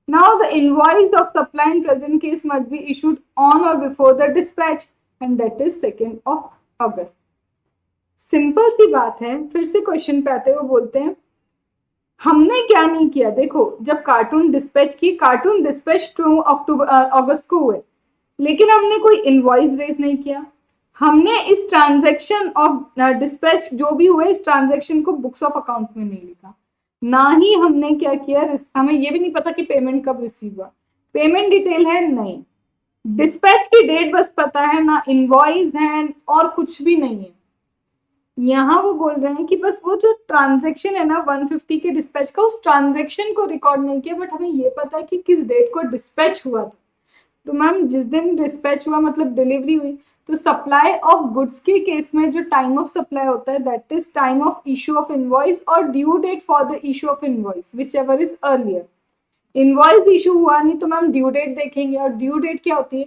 Now the invoice of supply in present case must be issued on or before the dispatch and that is 2nd of August. Simple सी बात है। फिर से question पे आते हुए बोलते हैं हमने क्या नहीं किया। देखो जब कार्टून डिस्पैच की, कार्टून डिस्पैच 2 अगस्त को हुए, लेकिन हमने कोई इनवॉइस रेज नहीं किया। हमने इस ट्रांजैक्शन ऑफ डिस्पैच जो भी हुए इस ट्रांजैक्शन को बुक्स ऑफ अकाउंट में नहीं लिखा, ना ही हमने क्या किया, हमें ये भी नहीं पता कि पेमेंट कब रिसीव हुआ, पेमेंट डिटेल है नहीं, डिस्पैच की डेट बस पता है, ना इनवॉइस है और कुछ भी नहीं है। यहाँ वो बोल रहे हैं कि बस वो जो ट्रांजैक्शन है ना 150 के डिस्पैच का, उस ट्रांजैक्शन को रिकॉर्ड नहीं किया, बट हमें ये पता है कि किस डेट को डिस्पैच हुआ था। तो मैम जिस दिन डिस्पैच हुआ मतलब डिलीवरी हुई, तो सप्लाई ऑफ गुड्स के केस में जो टाइम ऑफ सप्लाई होता है that is time of issue of invoice और due date for the issue of invoice which ever is earlier. Invoice issue हुआ नहीं तो मैम ड्यू डेट देखेंगे, और ड्यू डेट क्या होती है,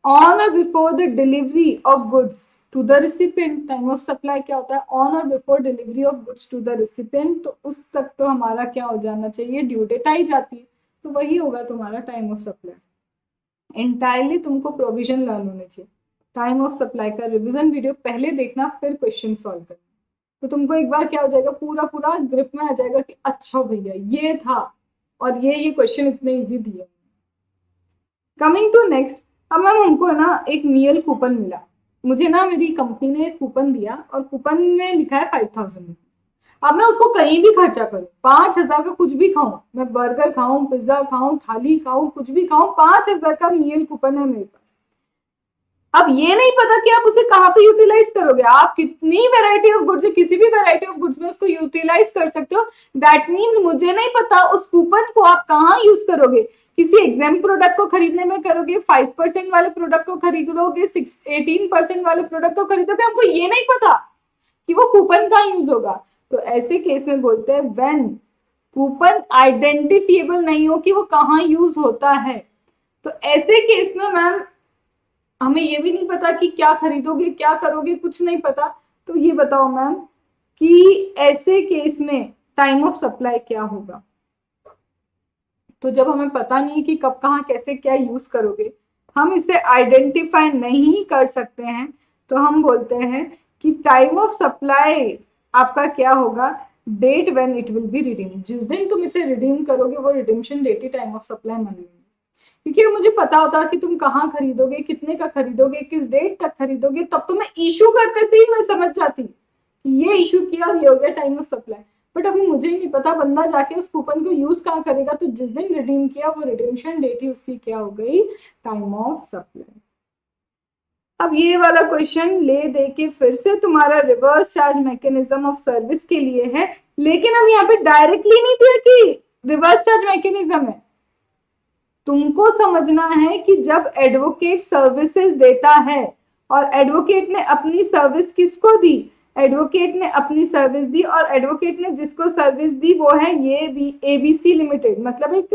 on or before the delivery of goods to the recipient. Time of supply क्या होता है, on or before delivery of goods to the recipient, तो उस तक तो हमारा क्या हो जाना चाहिए, ड्यू डेट आई जाती है, तो वही होगा तुम्हारा टाइम ऑफ सप्लाई। इंटायरली तुमको प्रोविजन लर्न होने चाहिए। टाइम ऑफ सप्लाई का रिवीजन वीडियो पहले देखना, फिर क्वेश्चन सॉल्व करना, तो तुमको एक बार क्या हो जाएगा, पूरा पूरा ग्रिप में आ जाएगा कि अच्छा भैया ये था और ये क्वेश्चन इतने इजी दिए। कमिंग टू नेक्स्ट, अब मैम हमको ना एक मील कूपन मिला, मुझे ना मेरी कंपनी ने एक कूपन दिया और कूपन में लिखा है 5000। अब मैं उसको कहीं भी खर्चा करूं, 5000 का कुछ भी खाऊं, मैं बर्गर खाऊं, पिज्जा खाऊं, थाली खाऊं, कुछ भी खाऊं, 5000 का मील कूपन है मेरे पास। अब ये नहीं पता कि आप उसे कहाँ पे यूटिलाइज करोगे, आप कितनी वैरायटी ऑफ गुड्स, किसी भी वैरायटी ऑफ गुड्स में उसको यूटिलाइज कर सकते हो। दैट मीन्स मुझे नहीं पता उस कूपन को आप कहाँ यूज करोगे, किसी एग्जाम प्रोडक्ट को खरीदने में करोगे, 5% वाले प्रोडक्ट को खरीदोगे, 18% वाले प्रोडक्ट को खरीदोगे, हमको ये नहीं पता कि वो कूपन कहाँ यूज होगा। तो ऐसे केस में बोलते हैं व्हेन कूपन आइडेंटिफिएबल नहीं हो कि वो कहाँ यूज होता है। तो ऐसे केस में मैम हमें ये भी नहीं पता कि क्या खरीदोगे, क्या करोगे, कुछ नहीं पता, तो ये बताओ मैम कि ऐसे केस में टाइम ऑफ सप्लाई क्या होगा। तो जब हमें पता नहीं कि कब कहाँ कैसे क्या यूज करोगे, हम इसे आइडेंटिफाई नहीं कर सकते हैं, तो हम बोलते हैं कि टाइम ऑफ सप्लाई आपका क्या होगा, date when it will be redeem. जिस दिन तुम इसे रिडीम करोगे वो रिडीम्शन डेट ही टाइम ऑफ सप्लाई मान लेंगे, क्योंकि मुझे पता होता कि तुम कहाँ खरीदोगे, कितने का खरीदोगे, किस डेट तक खरीदोगे, तब तो मैं इशू करते से ही मैं समझ जाती कि ये इशू किया, ये हो गया टाइम ऑफ सप्लाई। बट अभी मुझे ही नहीं पता, बंदा जाके उस कूपन को यूज कहाँ करेगा, तो जिस दिन रिडीम किया वो रिडीम्शन डेट ही उसकी क्या हो गई, टाइम ऑफ सप्लाई। अब ये वाला क्वेश्चन ले दे के फिर से तुम्हारा reverse charge mechanism of service के लिए है, लेकिन अब यहाँ पे डायरेक्टली नहीं दिया कि रिवर्स चार्ज मैकेनिज्म है। तुमको समझना है कि जब एडवोकेट सर्विसेज देता है और एडवोकेट ने अपनी सर्विस किसको दी, एडवोकेट ने अपनी सर्विस दी और एडवोकेट ने जिसको सर्विस दी वो है ये भी एबीसी लिमिटेड, मतलब एक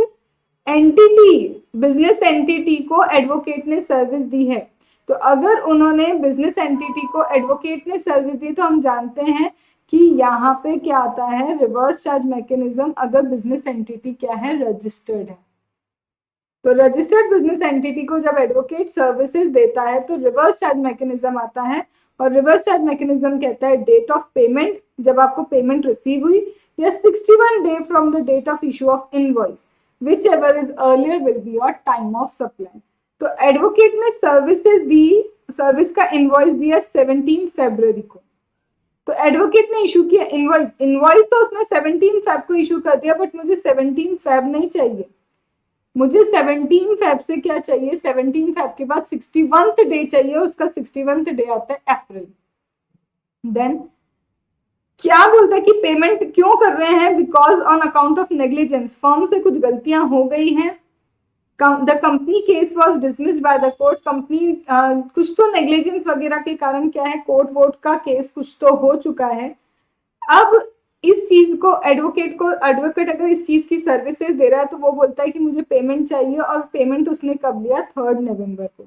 एंटिटी, बिजनेस एंटिटी को एडवोकेट ने सर्विस दी है। तो अगर उन्होंने बिजनेस एंटिटी को एडवोकेट ने सर्विस दी तो हम जानते हैं कि यहाँ पे क्या आता है, रिवर्स चार्ज मैकेनिज्म, अगर बिजनेस एंटिटी क्या है, रजिस्टर्ड है। तो रजिस्टर्ड बिजनेस एंटिटी को जब एडवोकेट सर्विसेज देता है तो रिवर्स चार्ज मैकेनिज्म आता है, और रिवर्स चार्ज मैकेनिज्म कहता है डेट ऑफ पेमेंट, जब आपको पेमेंट रिसीव हुई, या 61 day from the date of issue of invoice, which ever is earlier will be your time of supply. तो एडवोकेट ने सर्विसेज दी, सर्विस का इनवॉइस दिया 17 फरवरी को, तो एडवोकेट ने इशू किया इनवॉइस, इनवॉइस तो उसने 17 फेब को इशू कर दिया, बट मुझे 17 फेब नहीं चाहिए, मुझे 17 फेब से क्या चाहिए, 17 फेब के बाद 61th डे चाहिए, उसका 61th डे आता है अप्रैल। देन क्या बोलता है कि पेमेंट क्यों कर रहे हैं, because on account of negligence, firm से कुछ गलतियां हो गई हैं, the company case was dismissed by the court, company कुछ तो नेग्लिजेंस वगैरह के कारण क्या है, कोर्ट वोट का केस कुछ तो हो चुका है। अब इस चीज को एडवोकेट अगर इस चीज की सर्विसेज दे रहा है तो वो बोलता है कि मुझे पेमेंट चाहिए, और पेमेंट उसने कब लिया, 3 नवंबर को।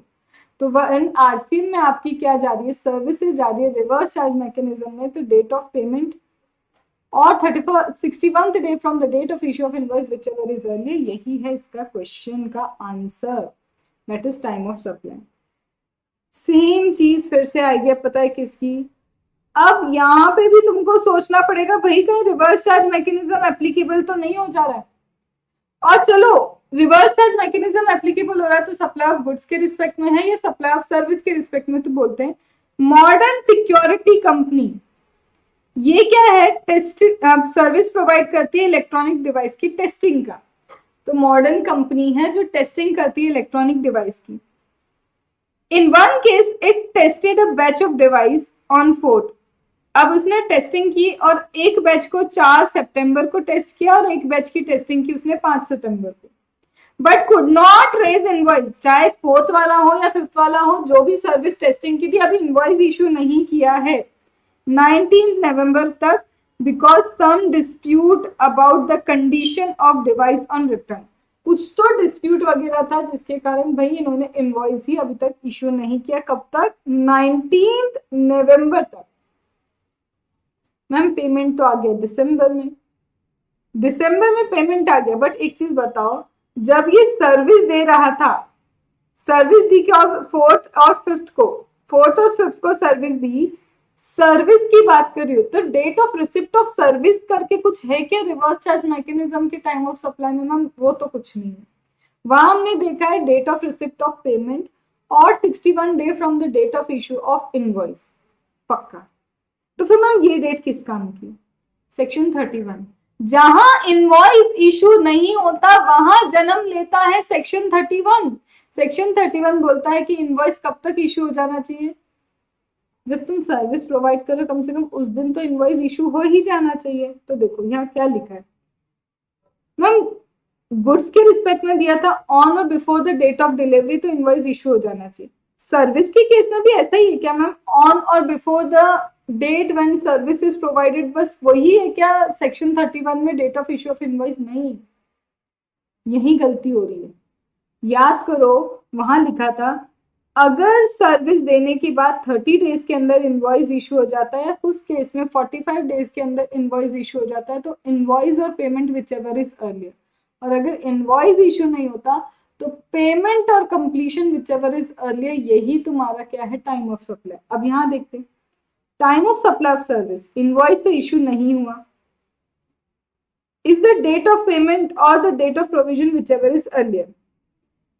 तो वन आरसी में आपकी क्या जा रही है, सर्विसेज जा रही है रिवर्स चार्ज मैकेनिज्म में, तो डेट ऑफ पेमेंट और 61th day from the date of issue of invoice which ever is early, यही है इसका क्वेश्चन का answer, that is time of supply. Same चीज फिर से आएगी, पता है किसकी, अब यहाँ पे भी तुमको सोचना पड़ेगा भाई कहीं रिवर्स चार्ज मैकेनिज्म एप्लीकेबल तो नहीं हो जा रहा है। और चलो रिवर्स चार्ज मैकेनिज्म एप्लीकेबल हो रहा है तो सप्लाई ऑफ गुड्स के रिस्पेक्ट में है या सप्लाई ऑफ सर्विस के रिस्पेक्ट में, तो बोलते हैं मॉडर्न सिक्योरिटी कंपनी, ये क्या है, टेस्ट सर्विस प्रोवाइड करती है इलेक्ट्रॉनिक डिवाइस की टेस्टिंग का। तो मॉडर्न कंपनी है जो टेस्टिंग करती है इलेक्ट्रॉनिक डिवाइस की। In one case it tested a batch of device on 4th, अब उसने टेस्टिंग की और एक बैच को 4 सितंबर को टेस्ट किया और एक बैच की टेस्टिंग की उसने 5 सितंबर को। But could not raise invoice, चाहे 4th वाला हो या 5th वाला हो, जो भी सर्विस टेस्टिंग की थी अभी इनवॉइस इशू नहीं किया है 19 नवंबर तक, because some dispute about the condition of device on return. कुछ तो डिस्प्यूट वगैरह था जिसके कारण भाई इन्होंने इनवॉइस ही अभी तक इशू नहीं किया। कब तक? 19 नवंबर तक। मैम पेमेंट तो आ गया दिसंबर में, दिसंबर में पेमेंट आ गया। बट एक चीज बताओ, जब ये सर्विस दे रहा था, सर्विस दी क्या 4th और 5th को, 4th और 5th को सर्विस दी, सर्विस की बात कर रही हूँ, तो date of receipt of service करके कुछ है क्या रिवर्स चार्ज मैकेनिज्म के टाइम ऑफ सप्लाई में? मैम वो तो कुछ नहीं है। वहां हमने देखा है date of receipt of payment और 61 day from the date of issue of invoice, पक्का। तो फिर मैम ये डेट किस काम की? सेक्शन 31। जहां इनवॉइस इशू नहीं होता वहां जन्म लेता है सेक्शन 31। सेक्शन 31 बोलता है कि इनवॉइस कब तक इशू हो जाना चाहिए? जब तुम सर्विस प्रोवाइड करो कम से कम उस दिन तो इनवॉइस इशू हो ही जाना चाहिए। तो देखो यहाँ क्या लिखा है मैम, गुड्स के रिस्पेक्ट में दिया था on or before the date of delivery तो इनवॉइस इशू हो जाना चाहिए। सर्विस के केस में भी ऐसा ही है क्या ma'am? On or before the date when service is provided, बस वही है क्या सेक्शन 31 में date of issue of invoice? नहीं, यही गलती हो रही है। याद करो वहां लिखा था अगर सर्विस देने के बाद 30 डेज के अंदर इनवॉइस इशू हो जाता है, उस केस में 45 डेज के अंदर इनवॉइस इशू हो जाता है, तो इनवॉइस और payment which ever is earlier. और अगर इनवॉइस इशू नहीं होता तो पेमेंट और completion which ever is earlier, यही तुम्हारा क्या है? Time of supply. अब यहाँ देखते हैं time of supply of service, invoice तो इशू नहीं हुआ, is the date of payment और the date of provision which ever is earlier.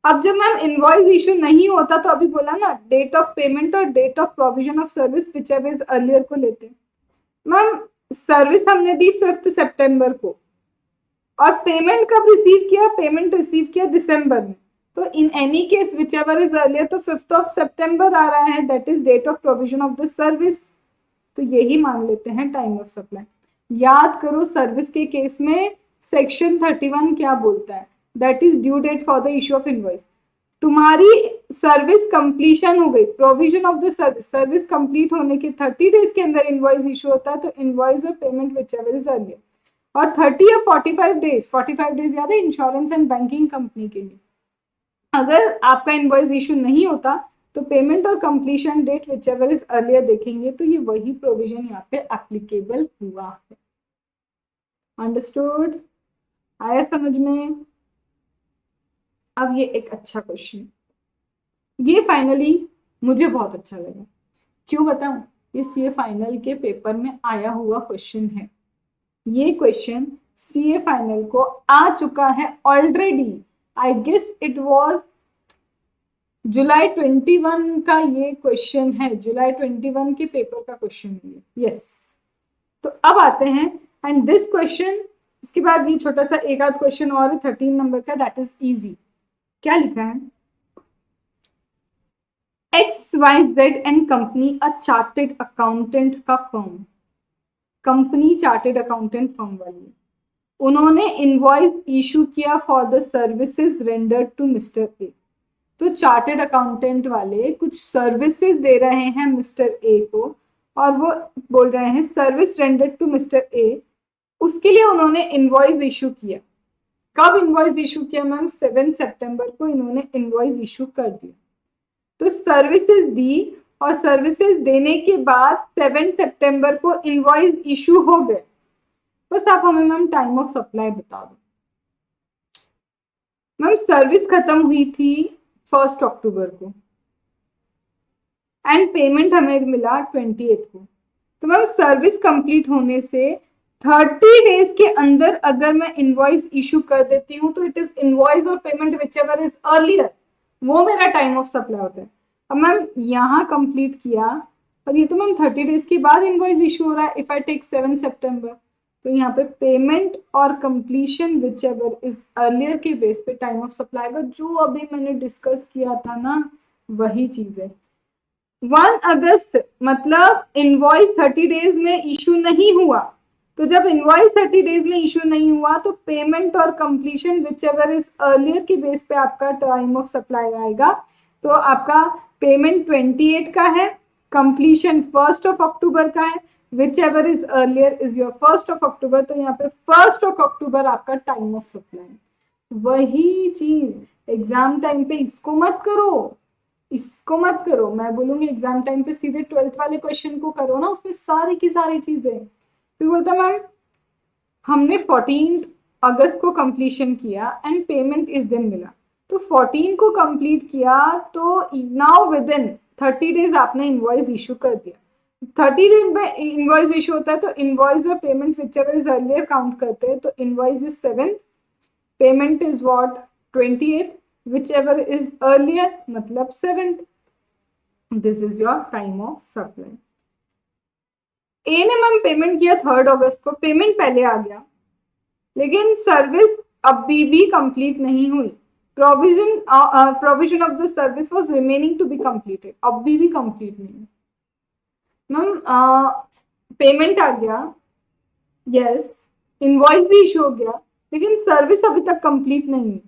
अब जब मैम इनवॉइस इशू नहीं होता तो अभी बोला ना डेट ऑफ पेमेंट और date of provision of service which ever is earlier को लेते हैं। मैम सर्विस हमने दी 5 सितंबर को और पेमेंट कब रिसीव किया? पेमेंट रिसीव किया दिसंबर में। तो in any case which ever is earlier, तो 5 सितंबर आ रहा है, that is date of provision of the service. तो यही मान लेते हैं टाइम ऑफ सप्लाई। याद करो सर्विस के केस में सेक्शन 31 क्या बोलता है? That is due date for the issue of invoice. तुम्हारी सर्विस कंप्लीशन हो गई, provision of the service, service complete होने के 30 डेज के अंदर इनवॉइस इशू होता है, तो इनवॉइस और payment which ever is earlier. और 30 या 45 डेज, 45 डेज याद है इंश्योरेंस एंड बैंकिंग कंपनी के लिए। अगर आपका इनवॉइस इशू नहीं होता तो पेमेंट और completion date which ever is earlier देखेंगे, तो ये वही प्रोविजन यहाँ पे एप्लीकेबल हुआ है। अंडरस्टूड? आया समझ में? अब ये एक अच्छा क्वेश्चन, ये फाइनली मुझे बहुत अच्छा लगा। क्यों बताऊं? ये सीए फाइनल के पेपर में आया हुआ क्वेश्चन है। ये क्वेश्चन सीए फाइनल को आ चुका है already. I guess it was July 21 का ये क्वेश्चन है, जुलाई 21 के पेपर का क्वेश्चन है। यस, तो अब आते हैं एंड दिस क्वेश्चन, उसके बाद ये छोटा सा एक आध क्वेश्चन और 13 नंबर का, दैट इज इजी। क्या लिखा है? XYZ and company a chartered accountant का firm, company chartered accountant firm वाली, उन्होंने इनवॉइस इशू किया for the services rendered to mister A. तो चार्टेड अकाउंटेंट वाले कुछ सर्विसेज दे रहे हैं मिस्टर ए को और वो बोल रहे हैं service rendered to mister A, उसके लिए उन्होंने इनवॉइस इशू किया। कब इनवॉइस इशू किया मैम? 7 सितंबर को इन्होंने इनवॉइस इशू कर दिया। तो सर्विसेज दी और सर्विसेज देने के बाद 7 सितंबर को इनवॉइस इशू हो गए। बस आप हमें मैम टाइम ऑफ सप्लाई बता दो। मैम सर्विस खत्म हुई थी 1 अक्टूबर को एंड पेमेंट हमें मिला 28 को। तो मैम सर्विस कंप्लीट होने से 30 डेज के अंदर अगर मैं इनवॉइस इशू कर देती हूँ तो इट इज इनवॉइस और payment which ever is earlier, वो मेरा टाइम ऑफ सप्लाई होता है। अब मैम यहाँ कंप्लीट किया और ये तो मैम 30 डेज के बाद इनवॉइस इशू हो रहा है। इफ आई टेक 7 सितंबर, तो यहाँ पे पेमेंट और completion which ever is earlier के बेस पे टाइम ऑफ सप्लाई का जो अभी मैंने डिस्कस किया था ना, वही चीज है। 1 अगस्त मतलब इनवॉइस 30 डेज में इशू नहीं हुआ, तो जब इनवॉइस 30 डेज में इशू नहीं हुआ तो पेमेंट और completion which ever is earlier के बेस पे आपका टाइम ऑफ सप्लाई आएगा। तो आपका पेमेंट 28 का है, कंप्लीशन 1 अक्टूबर का है, which ever is earlier is your 1 अक्टूबर। तो यहाँ पे 1 अक्टूबर आपका टाइम ऑफ सप्लाई। वही चीज एग्जाम टाइम पे इसको मत करो, इसको मत करो। मैं बोलूंगी एग्जाम टाइम पे सीधे 12th वाले क्वेश्चन को करो ना, उसमें सारी की सारी चीजें। फिर बोलता मैम हमने 14 अगस्त को कंप्लीशन किया एंड पेमेंट इस दिन मिला, तो 14 को कंप्लीट किया तो नाउ विद इन 30 डेज आपने इनवॉइस इशू कर दिया। 30 डेज में इनवॉइस इशू होता है तो इनवॉइस और payment which ever is earlier count करते हैं। तो invoice is 7th, payment is what 28th, which ever is earlier मतलब 7th। This is your time of supply. A ने मैम पेमेंट किया 3 अगस्त को, पेमेंट पहले आ गया लेकिन सर्विस अभी भी कंप्लीट नहीं हुई। Provision of the service was remaining to be completed, अभी भी कंप्लीट नहीं। मैम पेमेंट आ गया, यस, इनवॉइस भी इशू हो गया लेकिन सर्विस अभी तक कंप्लीट नहीं हुई।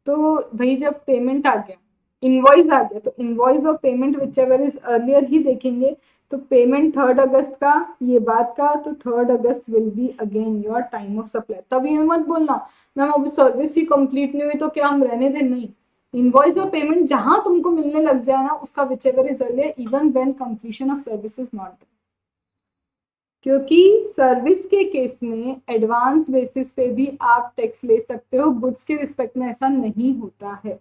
तो भाई जब पेमेंट आ गया, इनवॉइस आ गया, तो इनवॉइस और payment which ever is earlier ही देखेंगे। तो पेमेंट 3 अगस्त का, ये बात का, तो 3 August will be again your time of supply. तब ये मत बोलना मैम अभी सर्विस ही कंप्लीट नहीं हुई तो क्या हम रहने दें, नहीं। इनवॉइस और पेमेंट जहां तुमको मिलने लग जाए ना, उसका which ever is earlier even when completion of service is not done. क्योंकि सर्विस के केस में एडवांस बेसिस पे भी आप टैक्स ले सकते हो, गुड्स के रिस्पेक्ट में ऐसा नहीं होता है,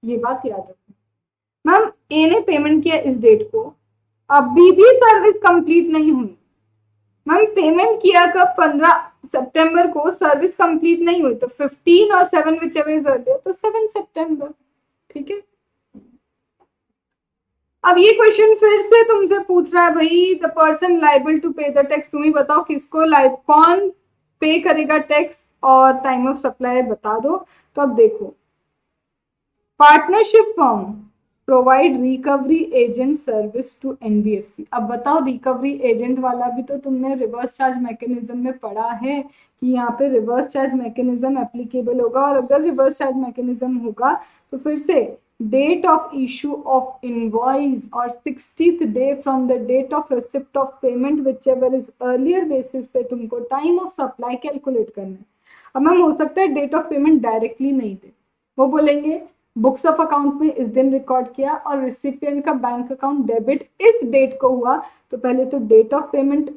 ये बात याद रखना। मैम ए ने पेमेंट किया इस डेट को, अभी भी सर्विस कंप्लीट नहीं हुई। मैम पेमेंट किया कब, 15 सितंबर को, सर्विस कंप्लीट नहीं हुई, तो 15 और 7 विच एवर इज अर्लियर, तो 7 सितंबर। ठीक है। अब ये क्वेश्चन फिर से तुमसे पूछ रहा है भाई the person liable to pay the tax, तुम ही बताओ किसको कौन पे करेगा टैक्स और टाइम ऑफ सप्लाई बता दो। तो अब देखो, partnership firm provide recovery agent service to NBFC. अब बताओ रिकवरी एजेंट वाला भी तो तुमने रिवर्स चार्ज मैकेनिज्म में पढ़ा है कि यहाँ पे रिवर्स चार्ज मैकेनिज्म एप्लीकेबल होगा, और अगर रिवर्स चार्ज मैकेनिज्म होगा तो फिर से date of issue of invoice और 60th day from the date of receipt of payment which ever is earlier basis पे तुमको टाइम ऑफ सप्लाई कैलकुलेट करना है। अब मैम हो सकता है डेट ऑफ पेमेंट डायरेक्टली नहीं दे, वो बोलेंगे बुक्स ऑफ अकाउंट में इस दिन रिकॉर्ड किया और रिसिपिएंट का बैंक अकाउंट डेबिट इस डेट को हुआ, तो पहले तो डेट ऑफ पेमेंट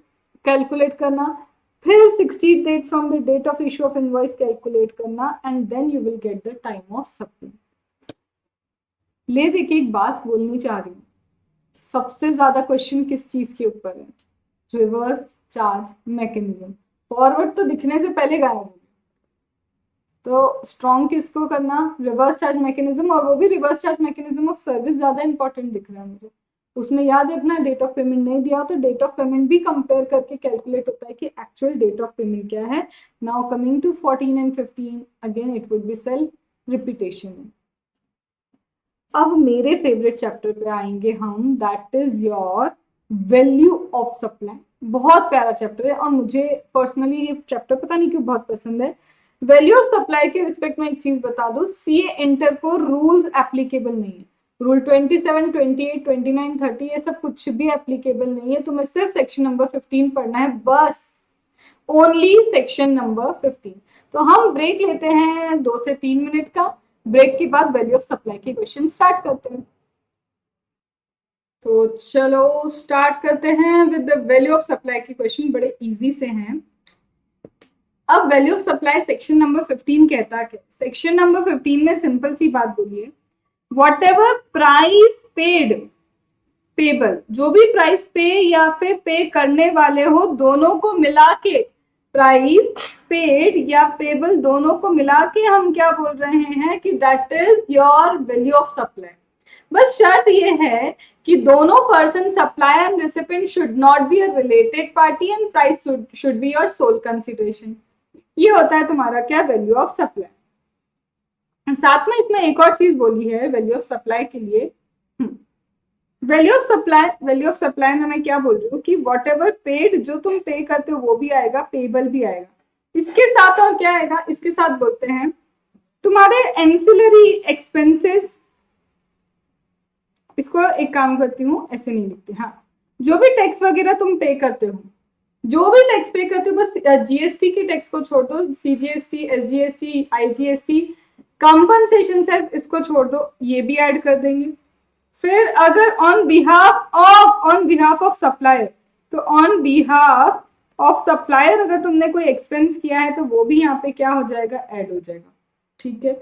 कैलकुलेट करना, फिर 60 date from the date of issue of invoice calculate करना, and then you will get the time of supply. ले देखिए एक बात बोलनी चाह रही हूँ, सबसे ज्यादा क्वेश्चन किस चीज के ऊपर है, रिवर्स चार्ज मैकेनिज्म। फॉरवर्ड तो दिखने से पहले गायब हो, तो स्ट्रॉन्ग किसको करना, रिवर्स चार्ज मैकेनिज्म, और वो भी reverse charge mechanism of service ज्यादा इंपॉर्टेंट दिख रहा है मुझे। उसमें याद रखना डेट ऑफ पेमेंट नहीं दिया तो डेट ऑफ पेमेंट भी कंपेयर करके कैलकुलेट होता है कि एक्चुअल डेट ऑफ पेमेंट क्या है। Now coming to 14 and 15 again it would be self repetition. अब मेरे फेवरेट चैप्टर पे आएंगे हम, that is your value of supply. बहुत प्यारा चैप्टर है और मुझे पर्सनली ये चैप्टर पता नहीं क्यों बहुत पसंद है। वैल्यू ऑफ सप्लाई के रिस्पेक्ट में एक चीज बता दो, सीए इंटर को रूल्स एप्लीकेबल नहीं है। रूल 27, 28, 29, 30 ये सब कुछ भी एप्लीकेबल नहीं है। तुम्हें सिर्फ सेक्शन नंबर 15 पढ़ना है बस, ओनली सेक्शन नंबर 15। तो हम ब्रेक लेते हैं 2 से 3 मिनट का, ब्रेक के बाद वैल्यू ऑफ सप्लाई के क्वेश्चन स्टार्ट करते हैं। तो चलो स्टार्ट करते हैं with the value of supply के क्वेश्चन, बड़े इजी से हैं। अब value of supply section number 15 कहता है, सेक्शन नंबर 15 में सिंपल सी बात बोलिए, what ever price paid payable, जो भी प्राइस पे या फिर पे करने वाले हो दोनों को मिला के, प्राइस पेड या पेबल दोनों को मिला के हम क्या बोल रहे हैं कि that is your value of supply. बस शर्त ये है कि दोनों person supplier and recipient should not be a related party and price should be your sole consideration. ये होता है तुम्हारा क्या, वैल्यू ऑफ सप्लाई। साथ में इसमें एक और चीज बोली है वैल्यू ऑफ सप्लाई के लिए, वैल्यू ऑफ सप्लाई में मैं क्या बोल रही हूँ कि वॉट एवर पेड, जो तुम पे करते हो वो भी आएगा, पेबल भी आएगा। इसके साथ और क्या आएगा, इसके साथ बोलते हैं तुम्हारे एंसिलरी एक्सपेंसेस। इसको एक काम करती हूँ, ऐसे नहीं लिखती, हाँ, जो भी टैक्स वगैरह तुम पे करते हो, जो भी टैक्स पे करते हो, बस जीएसटी के टैक्स को छोड़ दो, CGST, SGST, IGST, compensation cess, इसको छोड़ दो, ये भी ऐड कर देंगे। फिर अगर ऑन बिहाफ ऑफ सप्लायर, तो ऑन बिहाफ ऑफ सप्लायर अगर तुमने कोई एक्सपेंस किया है तो वो भी यहाँ पे क्या हो जाएगा, ऐड हो जाएगा। ठीक है।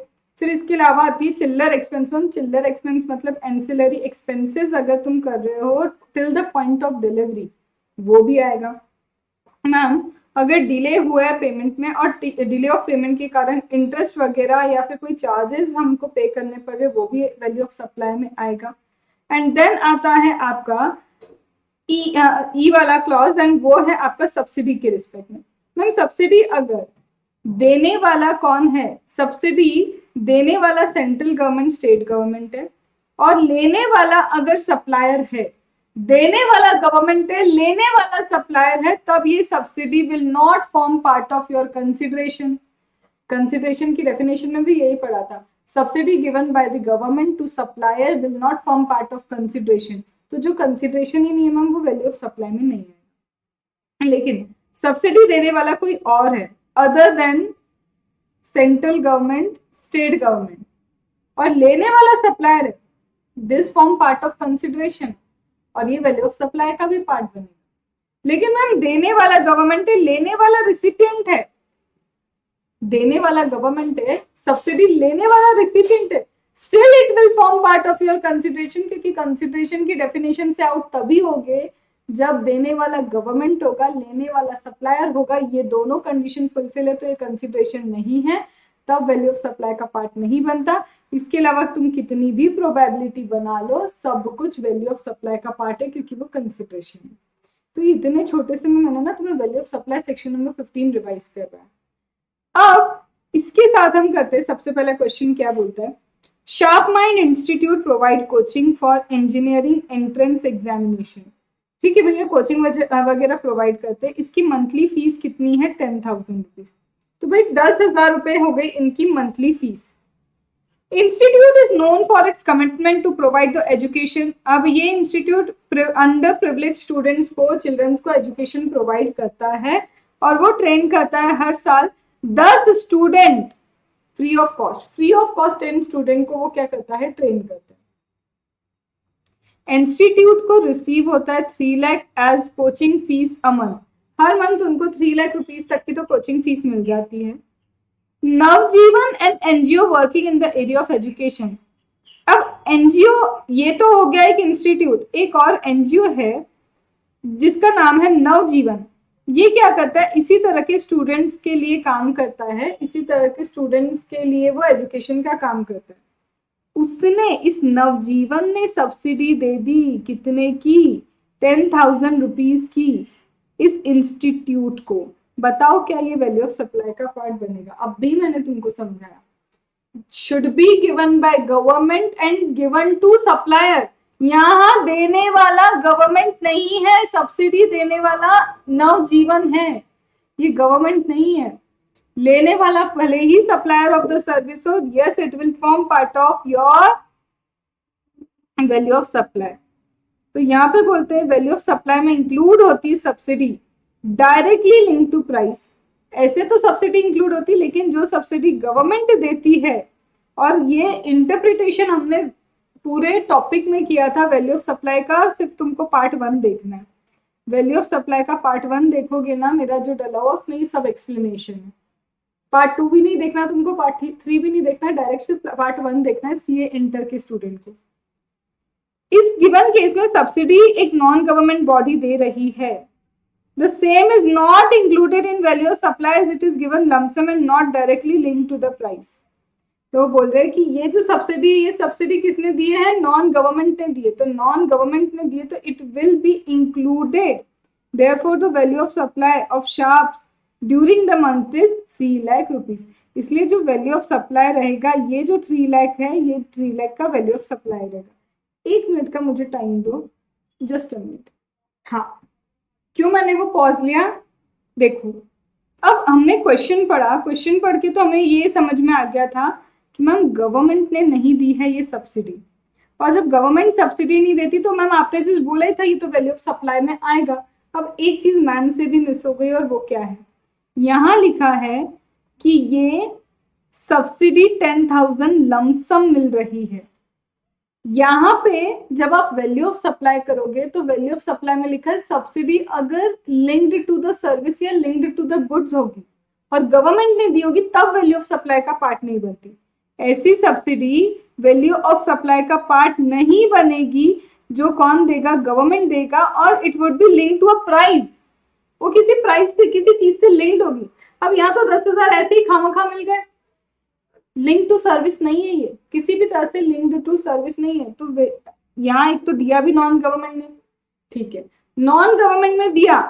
फिर इसके अलावा आती है चिल्लर एक्सपेंस। चिल्लर एक्सपेंस मतलब एंसिलरी एक्सपेंसेस अगर तुम कर रहे हो till the point of delivery, वो भी आएगा। मैम अगर डिले हुआ है पेमेंट में और डिले ऑफ पेमेंट के कारण इंटरेस्ट वगैरह या फिर कोई चार्जेस हमको पे करने पड़ रहे, वो भी वैल्यू ऑफ सप्लाई में आएगा। एंड देन आता है आपका ई वाला क्लॉज, एंड वो है आपका सब्सिडी के रिस्पेक्ट में। मैम सब्सिडी अगर देने वाला कौन है, सब्सिडी देने वाला सेंट्रल गवर्नमेंट, स्टेट गवर्नमेंट है, और लेने वाला अगर सप्लायर है, देने वाला गवर्नमेंट है, लेने वाला सप्लायर है, तब ये subsidy will not form part of your consideration. Consideration की डेफिनेशन में भी यही पढ़ा था, subsidy given by the government to supplier will not form part of consideration. तो जो कंसिडरेशन ही नहीं है मैम, वो वैल्यू ऑफ सप्लाई में नहीं है। लेकिन सब्सिडी देने वाला कोई और है other than central government, state government, और लेने वाला सप्लायर है, this form part of consideration, और ये वैल्यू ऑफ सप्लाई का भी पार्ट बनेगा। लेकिन मैम देने वाला गवर्नमेंट है, लेने वाला रिसिपिएंट है, देने वाला गवर्नमेंट है, सब्सिडी लेने वाला रिसिपिएंट है, still it will form part of your consideration, क्योंकि कंसिडरेशन की डेफिनेशन से आउट तभी होगे जब देने वाला गवर्नमेंट होगा, लेने वाला सप्लायर होगा, ये दोनों कंडीशन फुलफिल है तो ये कंसिडरेशन नहीं है, तब वैल्यू ऑफ सप्लाई का पार्ट नहीं बनता। इसके अलावा तुम कितनी भी प्रोबेबिलिटी बना लो, सब कुछ वैल्यू ऑफ सप्लाई का पार्ट है, क्योंकि वो कंसिडरेशन है। तो इतने छोटे से में मैंने ना तुम्हें value of supply section number 15 revise कर रहा है। अब इसके साथ हम करते हैं, सबसे पहला क्वेश्चन क्या बोलता है, sharp mind institute provide coaching for engineering entrance examination. ठीक है भैया, कोचिंग वगैरह प्रोवाइड करते हैं। इसकी मंथली फीस कितनी है, 10,000 रुपीज। तो भाई 10,000 रुपए हो गई इनकी monthly fees. Institute is known for its commitment to provide the education. अब ये इंस्टीट्यूट अंडर प्रिविलेज स्टूडेंट्स को, चिल्ड्रंस को एजुकेशन प्रोवाइड करता है, और वो ट्रेन करता है हर साल 10 student free of cost. Free of cost 10 student को वो क्या करता है, ट्रेन करता है। इंस्टीट्यूट को रिसीव होता है 3 lakh as coaching fees a month. हर मंथ उनको 3 लाख रुपीज तक की तो कोचिंग फीस मिल जाती है। Navjivan and NGO working in the area of education. अब एनजीओ ये तो हो गया एक इंस्टीट्यूट, एक और एनजीओ है जिसका नाम है नवजीवन। ये क्या करता है, इसी तरह के स्टूडेंट्स के लिए काम करता है, इसी तरह के स्टूडेंट्स के लिए वो एजुकेशन का काम करता है। उसने, इस नवजीवन ने सब्सिडी दे दी कितने की, 10,000 रुपीज की इस इंस्टीट्यूट को। बताओ क्या ये वैल्यू ऑफ सप्लाई का पार्ट बनेगा। अब भी मैंने तुमको समझाया, should be given by government and given to supplier. यहाँ देने वाला गवर्नमेंट नहीं है, सब्सिडी देने वाला नवजीवन है, ये गवर्नमेंट नहीं है। लेने वाला भले ही सप्लायर ऑफ द सर्विस हो, yes it will form part of your value of supply. तो यहाँ पे बोलते हैं वैल्यू ऑफ सप्लाई में इंक्लूड होती है subsidy directly link to price. ऐसे तो सब्सिडी इंक्लूड होती है, लेकिन जो सब्सिडी गवर्नमेंट देती है, और ये इंटरप्रिटेशन हमने पूरे टॉपिक में किया था वैल्यू ऑफ सप्लाई का, सिर्फ तुमको पार्ट 1 देखना है। वैल्यू ऑफ सप्लाई का पार्ट 1 देखोगे ना, मेरा जो डला हुआ उसमें ये सब एक्सप्लेनेशन है। पार्ट 2 भी नहीं देखना तुमको, पार्ट 3 भी नहीं देखना, डायरेक्ट सिर्फ पार्ट 1 देखना है सीए इंटर के स्टूडेंट को। इस गिवन केस में सब्सिडी एक नॉन गवर्नमेंट बॉडी दे रही है। The same is not included in value of supply as it is given lump sum and not directly linked to the price. तो बोल रहे हैं कि ये जो सब्सिडी, ये सब्सिडी किसने दी है, नॉन गवर्नमेंट ने दी है। तो नॉन गवर्नमेंट ने दिए तो it will be included, therefore the value of supply of sharp during the month is 3 lakh rupees. इसलिए जो वैल्यू ऑफ सप्लाई रहेगा, ये जो 3 लाख है, ये 3 लाख का वैल्यू ऑफ सप्लाई रहेगा। 1 मिनट का मुझे टाइम दो, जस्ट अ मिनट। हाँ, क्यों मैंने वो पॉज लिया, देखो अब हमने क्वेश्चन पढ़ा, क्वेश्चन पढ़ के तो हमें ये समझ में आ गया था कि मैम गवर्नमेंट ने नहीं दी है ये सब्सिडी, और जब गवर्नमेंट सब्सिडी नहीं देती तो मैम आपने जस्ट बोला ही था ये तो वैल्यू ऑफ सप्लाई में आएगा। अब एक चीज मैम से भी मिस हो गई, और वो क्या है, यहाँ लिखा है कि ये सब्सिडी 10,000 लमसम मिल रही है। यहाँ पे जब आप वैल्यू ऑफ सप्लाई करोगे तो वैल्यू ऑफ सप्लाई में लिखा है सब्सिडी अगर लिंक्ड टू द सर्विस या लिंक्ड टू द गुड्स होगी और गवर्नमेंट ने दी होगी तब वैल्यू ऑफ सप्लाई का पार्ट नहीं बनती। ऐसी सब्सिडी वैल्यू ऑफ सप्लाई का पार्ट नहीं बनेगी जो कौन देगा, गवर्नमेंट देगा, और it would be link to a price, वो किसी प्राइस से किसी चीज से लिंक्ड होगी। अब यहाँ तो 10,000 ऐसे ही खामखा मिल गए, लिंक टू सर्विस नहीं है, ये किसी भी तरह से लिंक्ड टू सर्विस नहीं है। तो यहाँ एक तो दिया भी नॉन गवर्नमेंट ने, ठीक है, नॉन गवर्नमेंट में दिया,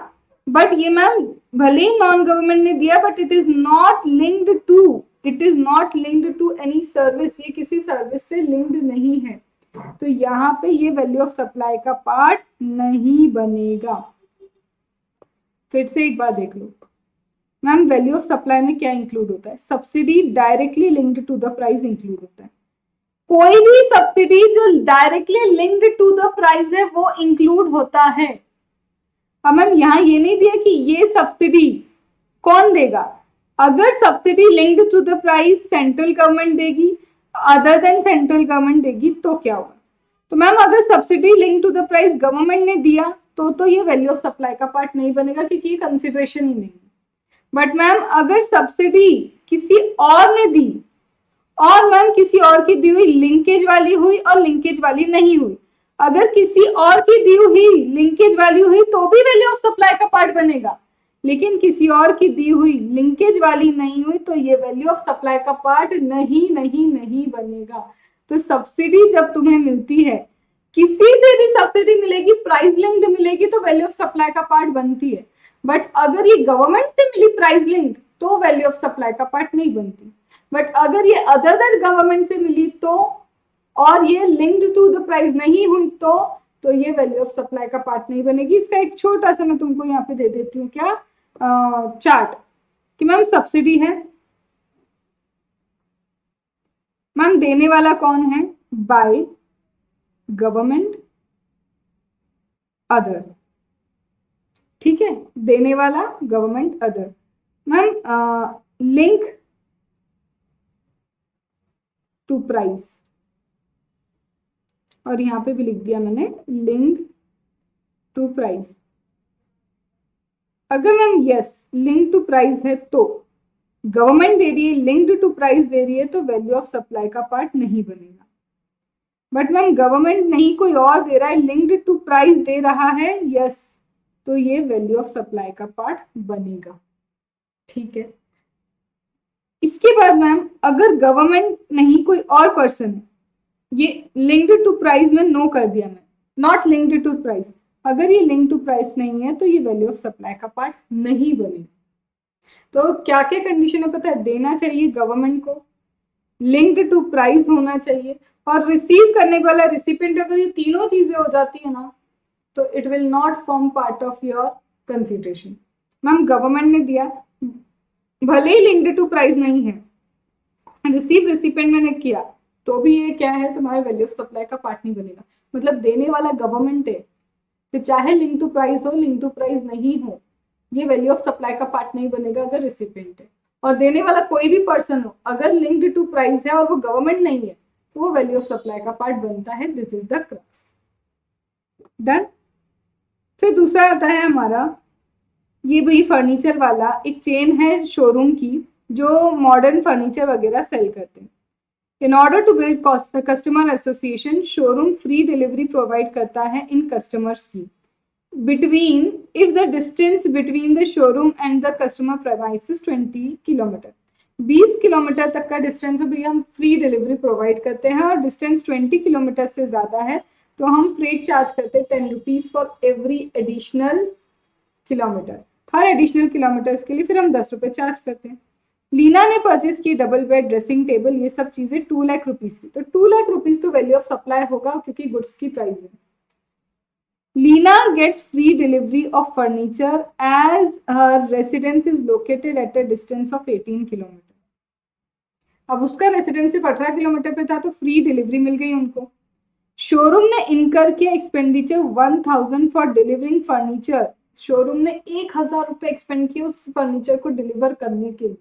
बट ये मैम भले ही नॉन गवर्नमेंट ने दिया but it is not linked to, it is not linked to any service, ये किसी सर्विस से लिंक्ड नहीं है, तो यहाँ पे ये वैल्यू ऑफ सप्लाई का पार्ट नहीं बनेगा। फिर से एक बार देख लो मैम, वैल्यू ऑफ सप्लाई में क्या इंक्लूड होता है, subsidy directly linked to the price include होता है। कोई भी सब्सिडी जो directly linked to the price है वो इंक्लूड होता है। अब मैम यहाँ ये नहीं दिया कि ये सब्सिडी कौन देगा, अगर subsidy linked to the price central government देगी, अदर देन सेंट्रल गवर्नमेंट देगी तो क्या होगा। तो मैम अगर subsidy link to the price government ने दिया तो ये वैल्यू ऑफ सप्लाई का पार्ट नहीं बनेगा क्योंकि ये कंसिडरेशन ही नहीं है। बट मैम अगर सब्सिडी किसी और ने दी और मैम किसी और की दी हुई लिंकेज वाली हुई और लिंकेज वाली नहीं हुई, अगर किसी और की दी हुई लिंकेज वाली हुई तो भी वैल्यू ऑफ सप्लाई का पार्ट बनेगा, लेकिन किसी और की दी हुई लिंकेज वाली नहीं हुई तो ये वैल्यू ऑफ सप्लाई का पार्ट नहीं बनेगा। तो सब्सिडी जब तुम्हें मिलती है, किसी से भी सब्सिडी मिलेगी, प्राइस लिंक्ड मिलेगी तो वैल्यू ऑफ सप्लाई का पार्ट बनती है, बट अगर ये गवर्नमेंट से मिली प्राइस लिंक्ड तो वैल्यू ऑफ सप्लाई का पार्ट नहीं बनती। बट अगर ये अदर देन गवर्नमेंट से मिली तो, और ये लिंक्ड टू द प्राइस नहीं हुई तो ये वैल्यू ऑफ सप्लाई का पार्ट नहीं बनेगी। इसका एक छोटा सा मैं तुमको यहाँ पे दे देती हूँ क्या चार्ट, कि मैम सब्सिडी है, मैम देने वाला कौन है, बाय गवर्नमेंट अदर, ठीक है, देने वाला government other. Ma'am link to price, और यहां पे भी लिख दिया मैंने लिंक टू प्राइस। अगर ma'am yes link to price है तो गवर्नमेंट दे रही है, लिंक्ड टू प्राइस दे रही है तो वैल्यू ऑफ सप्लाई का पार्ट नहीं बनेगा। बट मैम गवर्नमेंट नहीं कोई और दे रहा है, लिंक्ड टू प्राइस दे रहा है, यस, तो ये वैल्यू ऑफ सप्लाई का पार्ट बनेगा, ठीक है। इसके बाद मैम अगर गवर्नमेंट नहीं कोई और पर्सन है, ये लिंक्ड टू प्राइस में नो कर दिया मैं, नॉट लिंक्ड टू प्राइस, अगर ये लिंक टू प्राइस नहीं है तो ये वैल्यू ऑफ सप्लाई का पार्ट नहीं बनेगा। तो क्या क्या कंडीशन है पता है, देना चाहिए गवर्नमेंट को, लिंक्ड टू प्राइस होना चाहिए, और रिसीव करने वाला रिसिपेंट, अगर ये तीनों चीजें हो जाती है ना तो it will not form part of your consideration. Ma'am government ने दिया, भले ही लिंक्ड टू प्राइस नहीं है, रिसीव रिसिपेंट मैंने किया तो भी ये क्या है, तुम्हारे वैल्यू ऑफ सप्लाई का पार्ट नहीं बनेगा। मतलब देने वाला गवर्नमेंट है तो चाहे लिंक टू प्राइस हो, लिंक टू प्राइस नहीं हो, ये वैल्यू ऑफ सप्लाई का पार्ट नहीं बनेगा अगर रिसिपेंट है। और देने वाला कोई भी पर्सन हो, अगर लिंक्ड टू प्राइस है और वो गवर्नमेंट नहीं है तो वो वैल्यू ऑफ सप्लाई का पार्ट बनता है। This is the crux, done. फिर दूसरा आता है हमारा, ये भाई फर्नीचर वाला एक चेन है शोरूम की जो मॉडर्न फर्नीचर वगैरह सेल करते हैं। In order to build customer association, showroom free delivery provide करता है इन कस्टमर्स की between if the distance between the showroom and the customer premises 20 kilometre, 20 kilometre तक का डिस्टेंस भी हम फ्री डिलीवरी प्रोवाइड करते हैं, और डिस्टेंस 20 किलोमीटर से ज़्यादा है तो हम फ्रेट चार्ज करते हैं 10 rupees for every additional kilometre, her additional kilometres के लिए फिर हम 10 रुपये चार्ज करते हैं। लीना ने परचेज की डबल बेड, ड्रेसिंग टेबल, ये सब चीजें 2 लाख रुपीज की। तो 2 लाख रुपीज तो वैल्यू ऑफ सप्लाई होगा क्योंकि गुड्स की प्राइस है। Leena gets free delivery of furniture as her residence is located at a distance of 18 kilometre. अब उसका रेसिडेंस सिर्फ 18 किलोमीटर पे था तो फ्री डिलीवरी मिल गई उनको। शोरूम ने इनकर किया expenditure 1000 for delivering furniture. Showroom ने 1000 रुपए एक्सपेंड किए उस फर्नीचर को डिलीवर करने के लिए।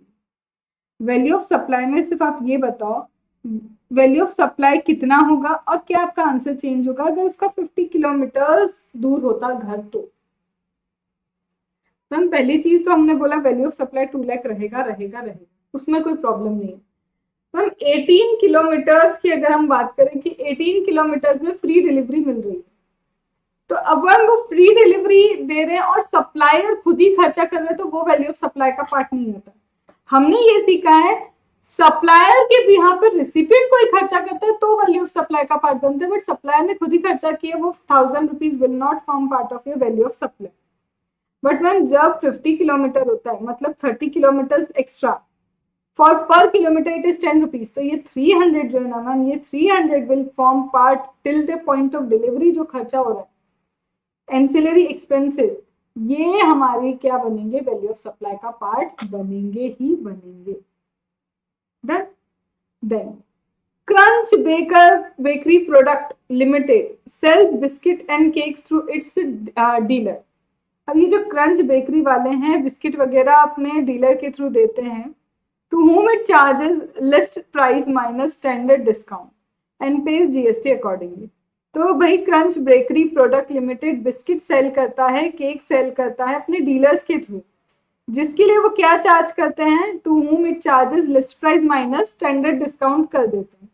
वैल्यू ऑफ सप्लाई में सिर्फ आप ये बताओ वैल्यू ऑफ सप्लाई कितना होगा और क्या आपका आंसर चेंज होगा अगर उसका 50 किलोमीटर दूर होता घर तो। हम पहली चीज तो हमने बोला वैल्यू ऑफ सप्लाई 2 लाख रहेगा रहेगा रहेगा, उसमें कोई प्रॉब्लम नहीं है। हम 18 किलोमीटर्स की अगर हम बात करें कि 18 किलोमीटर्स में फ्री डिलीवरी मिल रही है, तो अब हम वो फ्री डिलीवरी दे रहे हैं और सप्लायर खुद ही खर्चा कर रहे हैं, तो वो वैल्यू ऑफ सप्लाई का पार्ट नहीं होता। हमने ये सीखा है सप्लायर के बिहाफ पर रिसिपिएंट कोई खर्चा करता है तो वैल्यू ऑफ सप्लाई का पार्ट बनता है, बट सप्लायर ने खुद ही खर्चा किया, वो 1000 rupees will not form part of your value of supply. But ma'am जब 50 किलोमीटर होता है मतलब 30 किलोमीटर एक्स्ट्रा फॉर पर किलोमीटर इट इज 10 रुपीज, तो ये 300 जो है ना मैम, ये 300 will form part till the point of delivery. जो खर्चा हो रहा है एंसिलरी एक्सपेंसेस, ये हमारी क्या बनेंगे, वैल्यू ऑफ सप्लाई का पार्ट बनेंगे ही बनेंगे। Done. Then crunch bakery product limited sales biscuit and cakes through its dealer. अब ये जो क्रंच बेकरी वाले हैं बिस्किट वगैरह अपने डीलर के थ्रू देते हैं, to whom it charges list price minus standard discount and pays GST accordingly। तो भाई crunch bakery product limited biscuit sale करता है, केक सेल करता है अपने डीलर्स के थ्रू, जिसके लिए वो क्या चार्ज करते हैं, to whom it charges list price minus standard discount कर देते हैं।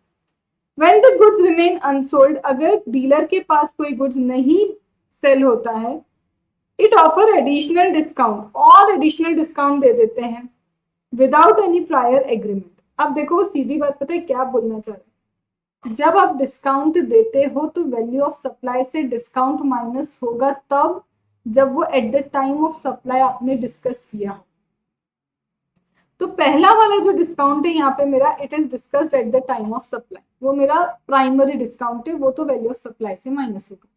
when the goods remain unsold, अगर डीलर के पास कोई गुड्स नहीं सेल होता है, इट ऑफर एडिशनल डिस्काउंट, और एडिशनल डिस्काउंट दे देते हैं विदाउट एनी प्रायर एग्रीमेंट। अब देखो सीधी बात पता है क्या बोलना चाह रहे हैं, जब आप डिस्काउंट देते हो तो वैल्यू ऑफ सप्लाई से डिस्काउंट माइनस होगा तब जब वो at the time of supply आपने डिस्कस किया हो। तो पहला वाला जो डिस्काउंट है यहाँ पे मेरा it is discussed at the time of supply, वो मेरा प्राइमरी डिस्काउंट है, वो तो वैल्यू ऑफ सप्लाई से माइनस होगा।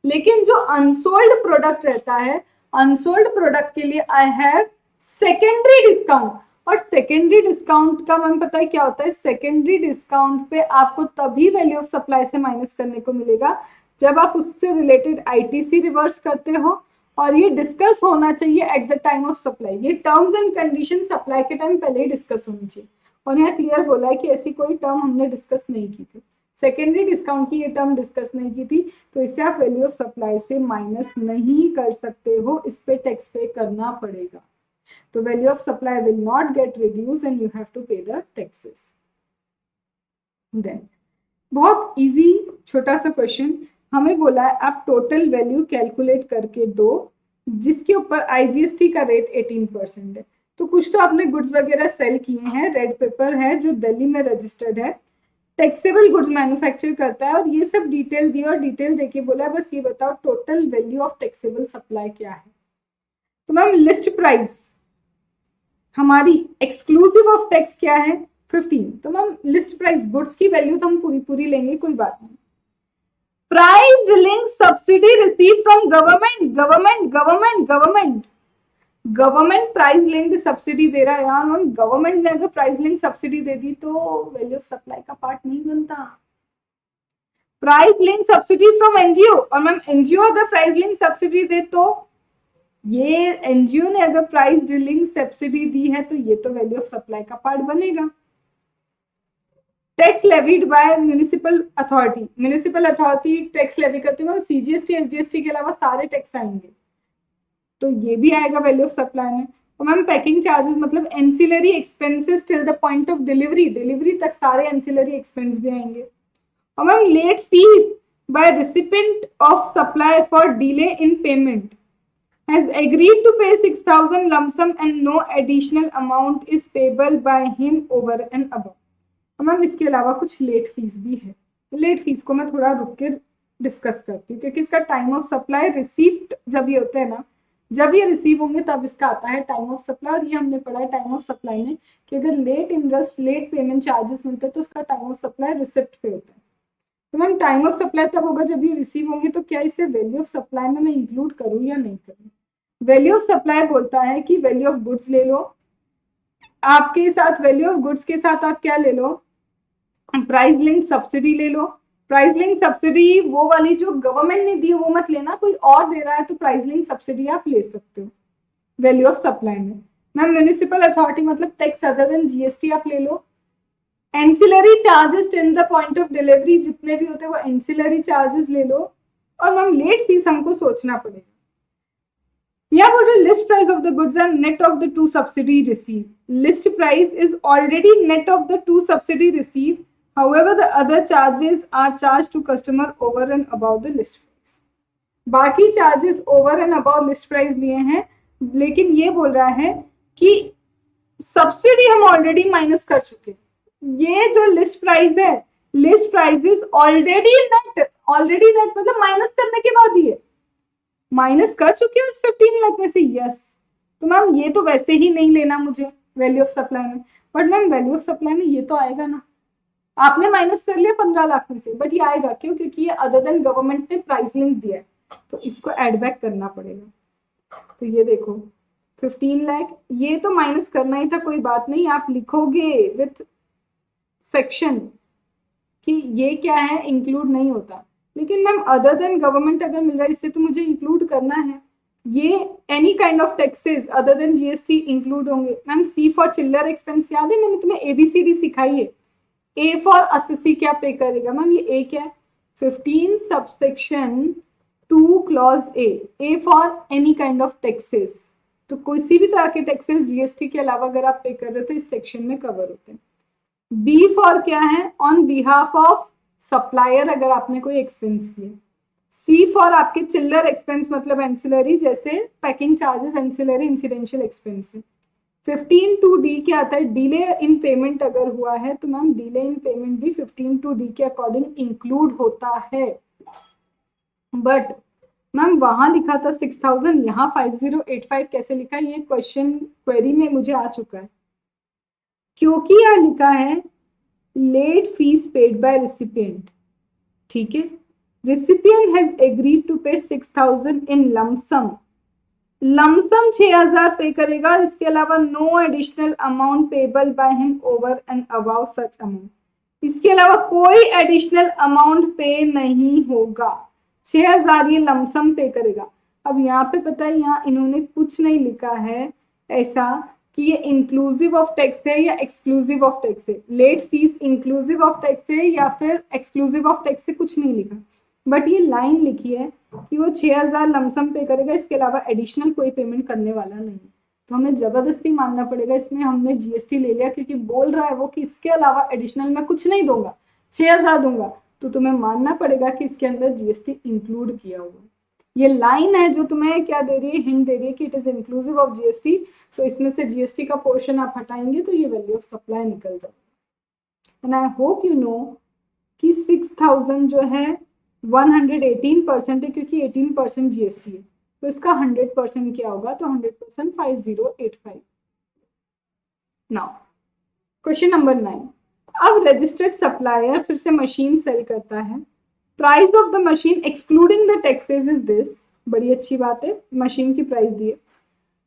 लेकिन जो अनसोल्ड प्रोडक्ट रहता है, अनसोल्ड प्रोडक्ट के लिए आई हैव सेकेंडरी डिस्काउंट, और सेकेंडरी डिस्काउंट का मैम पता है क्या होता है, सेकेंडरी डिस्काउंट पे आपको तभी वैल्यू ऑफ सप्लाई से माइनस करने को मिलेगा जब आप उससे रिलेटेड आईटीसी रिवर्स करते हो, और ये डिस्कस होना चाहिए at the time of supply. ये टर्म्स एंड कंडीशन सप्लाई के टाइम पहले ही डिस्कस होनी चाहिए, और यहाँ क्लियर बोला है कि ऐसी कोई टर्म हमने डिस्कस नहीं की थी, सेकेंडरी डिस्काउंट की ये टर्म डिस्कस नहीं की थी, तो इससे आप वैल्यू ऑफ सप्लाई से माइनस नहीं कर सकते हो, इस पे टैक्स पे करना पड़ेगा। तो value of supply will not get reduce and you have to pay the taxes. Then बहुत इजी छोटा सा क्वेश्चन, हमें बोला है आप टोटल वैल्यू कैलकुलेट करके दो जिसके ऊपर आईजीएसटी का रेट 18% है। तो कुछ तो आपने गुड्स वगैरह सेल किए हैं, रेड पेपर है जो दिल्ली में रजिस्टर्ड है, टैक्सेबल गुड्स मैन्युफैक्चर करता है, और ये सब डिटेल दिया और डिटेल देके बोला बस ये बताओ total value of taxable supply क्या है। तो मैम लिस्ट प्राइस हमारी एक्सक्लूसिव ऑफ टैक्स क्या है 15, तो मैम लिस्ट प्राइस गुड्स की वैल्यू तो हम पूरी पूरी लेंगे, कोई बात नहीं। Price link subsidy receive from government, government government government government price linked subsidy दे रहा है यार मैम, गवर्नमेंट ने अगर प्राइस लिंक सब्सिडी दे दी तो वैल्यू ऑफ सप्लाई का पार्ट नहीं बनता। Price link subsidy from NGO, और मैम एनजीओ अगर प्राइस लिंक सब्सिडी दे तो ये एनजीओ ने अगर प्राइस लिंक सब्सिडी दी है तो ये तो वैल्यू ऑफ सप्लाई का पार्ट बनेगा। Tax levied by municipal authority, municipal authority tax levy करती है, सीजीएसटी एसजीएसटी के अलावा सारे टैक्स आएंगे, तो ये भी आएगा वैल्यू ऑफ सप्लाई में। और मैम पैकिंग चार्जेस मतलब ancillary expenses till the point of delivery, delivery तक सारे एंसिलरी एक्सपेंस भी आएंगे। और ma'am late fees by recipient of supply for delay in payment has agreed to pay 6000 lump sum and no additional amount is payable by him over and above। Ma'am इसके अलावा कुछ late fees भी है, late fees को मैं थोड़ा रुक के डिस्कस करती हूँ क्योंकि इसका टाइम ऑफ सप्लाई रिसीप्ट जब ये होता है ना जब ये रिसीव होंगे तब इसका आता है टाइम ऑफ सप्लाई, और ये हमने पढ़ा है टाइम ऑफ सप्लाई में कि अगर late interest late payment charges मिलते हैं तो उसका टाइम ऑफ सप्लाई रिसिप्ट पे होता है। तो मैम टाइम ऑफ सप्लाई तब होगा जब ये रिसीव होंगे, तो क्या इसे वैल्यू ऑफ सप्लाई में मैं इंक्लूड करूँ या नहीं करूँ? वैल्यू ऑफ सप्लाई बोलता है कि वैल्यू ऑफ गुड्स ले लो, आपके साथ वैल्यू ऑफ गुड्स के साथ आप क्या ले लो, प्राइस लिंक सब्सिडी ले लो। प्राइस लिंक सब्सिडी वो वाली जो गवर्नमेंट ने दी है वो मत लेना, कोई और दे रहा है तो प्राइस लिंक सब्सिडी आप ले सकते हो वैल्यू ऑफ सप्लाई में। मैम म्यूनिसिपल अथॉरिटी मतलब टैक्स अदर देन जीएसटी आप ले लो। Ancillary charges in the point of delivery जितने भी होते हैं वो एंसिलरी चार्जेस ले लो। और मैम लेट फीस हमको सोचना पड़ेगा। Yeah, what is list price of the goods and net of the two subsidy received? List price is already net of the two subsidy received. However, the other charges are charged to customer over and above the list price. बाकी charges over and above list price लिए हैं, लेकिन ये बोल रहा है कि subsidy हम ऑलरेडी माइनस कर चुके। ये जो लिस्ट प्राइस है, list price is already net मतलब माइनस करने के बाद ही है, माइनस कर चुके हो इस 15 लाख में से। यस, तो मैम ये तो वैसे ही नहीं लेना मुझे वैल्यू ऑफ सप्लाई में, but ma'am value of supply में ये तो आएगा ना, आपने माइनस कर लिया 15 लाख में से, बट ये आएगा क्यों? क्योंकि ये अदर देन गवर्नमेंट ने प्राइस लिंक दिया है, तो इसको एड बैक करना पड़ेगा। तो ये देखो 15 लाख, ये तो माइनस करना ही था, कोई बात नहीं, आप लिखोगे विथ सेक्शन कि ये क्या है, इंक्लूड नहीं होता। लेकिन मैम अदर देन गवर्नमेंट अगर मिल रहा है इससे तो मुझे इंक्लूड करना है। ये any kind of taxes other than GST include होंगे। मैम सी फॉर चिल्लर एक्सपेंस याद है, मैंने तुम्हें एबीसीडी सिखाई है। ए फॉर असेसी क्या पे करेगा? मैम ये ए क्या है, 15 subsection 2 clause A for any kind of taxes. तो किसी भी तरह के टैक्सेस जीएसटी के अलावा अगर आप पे कर रहे हो तो इस सेक्शन में कवर होते हैं। बी फॉर क्या है, ऑन बिहाफ ऑफ सप्लायर अगर आपने कोई एक्सपेंस किए। सी फॉर आपके चिल्लर एक्सपेंस मतलब एंसिलरी, जैसे packing charges ancillary incidental expense है। 15 टू डी क्या आता है, डिले इन पेमेंट अगर हुआ है तो मैम डिले इन पेमेंट भी 15 टू डी के अकॉर्डिंग इंक्लूड होता है। बट मैम वहां लिखा था 6000, यहाँ 5085 कैसे लिखा? ये क्वेश्चन क्वेरी में मुझे आ चुका है, क्योंकि यहाँ लिखा है late fees paid by recipient. ठीक है, रिसिपिएंट हैज एग्रीड टू पे 6000 इन लमसम। लमसम 6000 पे करेगा, इसके अलावा no additional amount payable by him over and above such amount. इसके अलावा कोई एडिशनल अमाउंट पे नहीं होगा, 6000 ये लमसम पे करेगा। अब यहाँ पे पता है, यहाँ इन्होंने कुछ नहीं लिखा है ऐसा कि ये इंक्लूसिव ऑफ टैक्स है या एक्सक्लूसिव ऑफ टैक्स है, late fees inclusive of tax है या फिर एक्सक्लूसिव ऑफ टैक्स है, कुछ नहीं लिखा। बट ये लाइन लिखी है कि वो 6000 लमसम पे करेगा, इसके अलावा एडिशनल कोई पेमेंट करने वाला नहीं। तो हमें जबरदस्ती मानना पड़ेगा, इसमें हमने जीएसटी ले लिया क्योंकि बोल रहा है वो कि इसके अलावा एडिशनल मैं कुछ नहीं दूंगा, 6000 दूंगा, तो तुम्हें मानना पड़ेगा कि इसके अंदर जीएसटी इंक्लूड किया हुआ। ये लाइन है जो तुम्हें क्या दे रही है, हिंट दे रही है कि it is inclusive of GST. तो इसमें से जीएसटी का पोर्शन आप हटाएंगे तो ये वैल्यू ऑफ सप्लाई निकल जाएगा। And I hope you know कि 6000 जो है 118% है, क्योंकि 18% जीएसटी है, तो इसका 100% क्या होगा, तो 100% 5085। Now question number 9। अब रजिस्टर्ड सप्लायर फिर से मशीन सेल करता है, price of the machine excluding the taxes is this. बड़ी अच्छी बात है, मशीन की प्राइस दी है।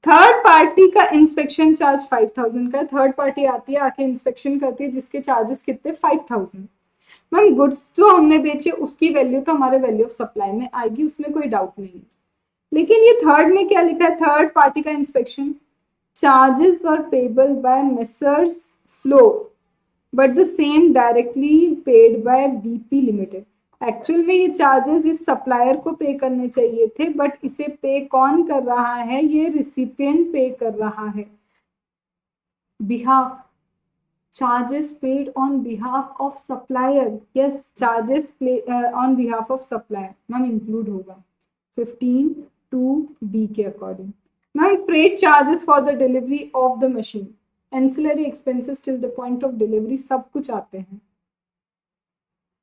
थर्ड पार्टी का इंस्पेक्शन चार्ज 5000 का, थर्ड पार्टी आती है आके इंस्पेक्शन करती है जिसके चार्जेस कितने 5000। मैम गुड्स जो हमने बेचे उसकी वैल्यू तो हमारे वैल्यू ऑफ सप्लाई में आएगी, उसमें कोई डाउट नहीं है। लेकिन ये थर्ड में क्या लिखा है, थर्ड पार्टी का inspection charges were payable by messrs flow but the same directly paid by BP limited. Actual में ये चार्जेस इस सप्लायर को पे करने चाहिए थे, बट इसे पे कौन कर रहा है, ये रिसिपिएंट पे कर रहा है। Behalf, charges paid on behalf of supplier, yes charges on behalf of supplier ma'am include होगा 15 to B के according. Ma'am freight charges for the delivery of the machine, ancillary expenses till the point of delivery सब कुछ आते हैं।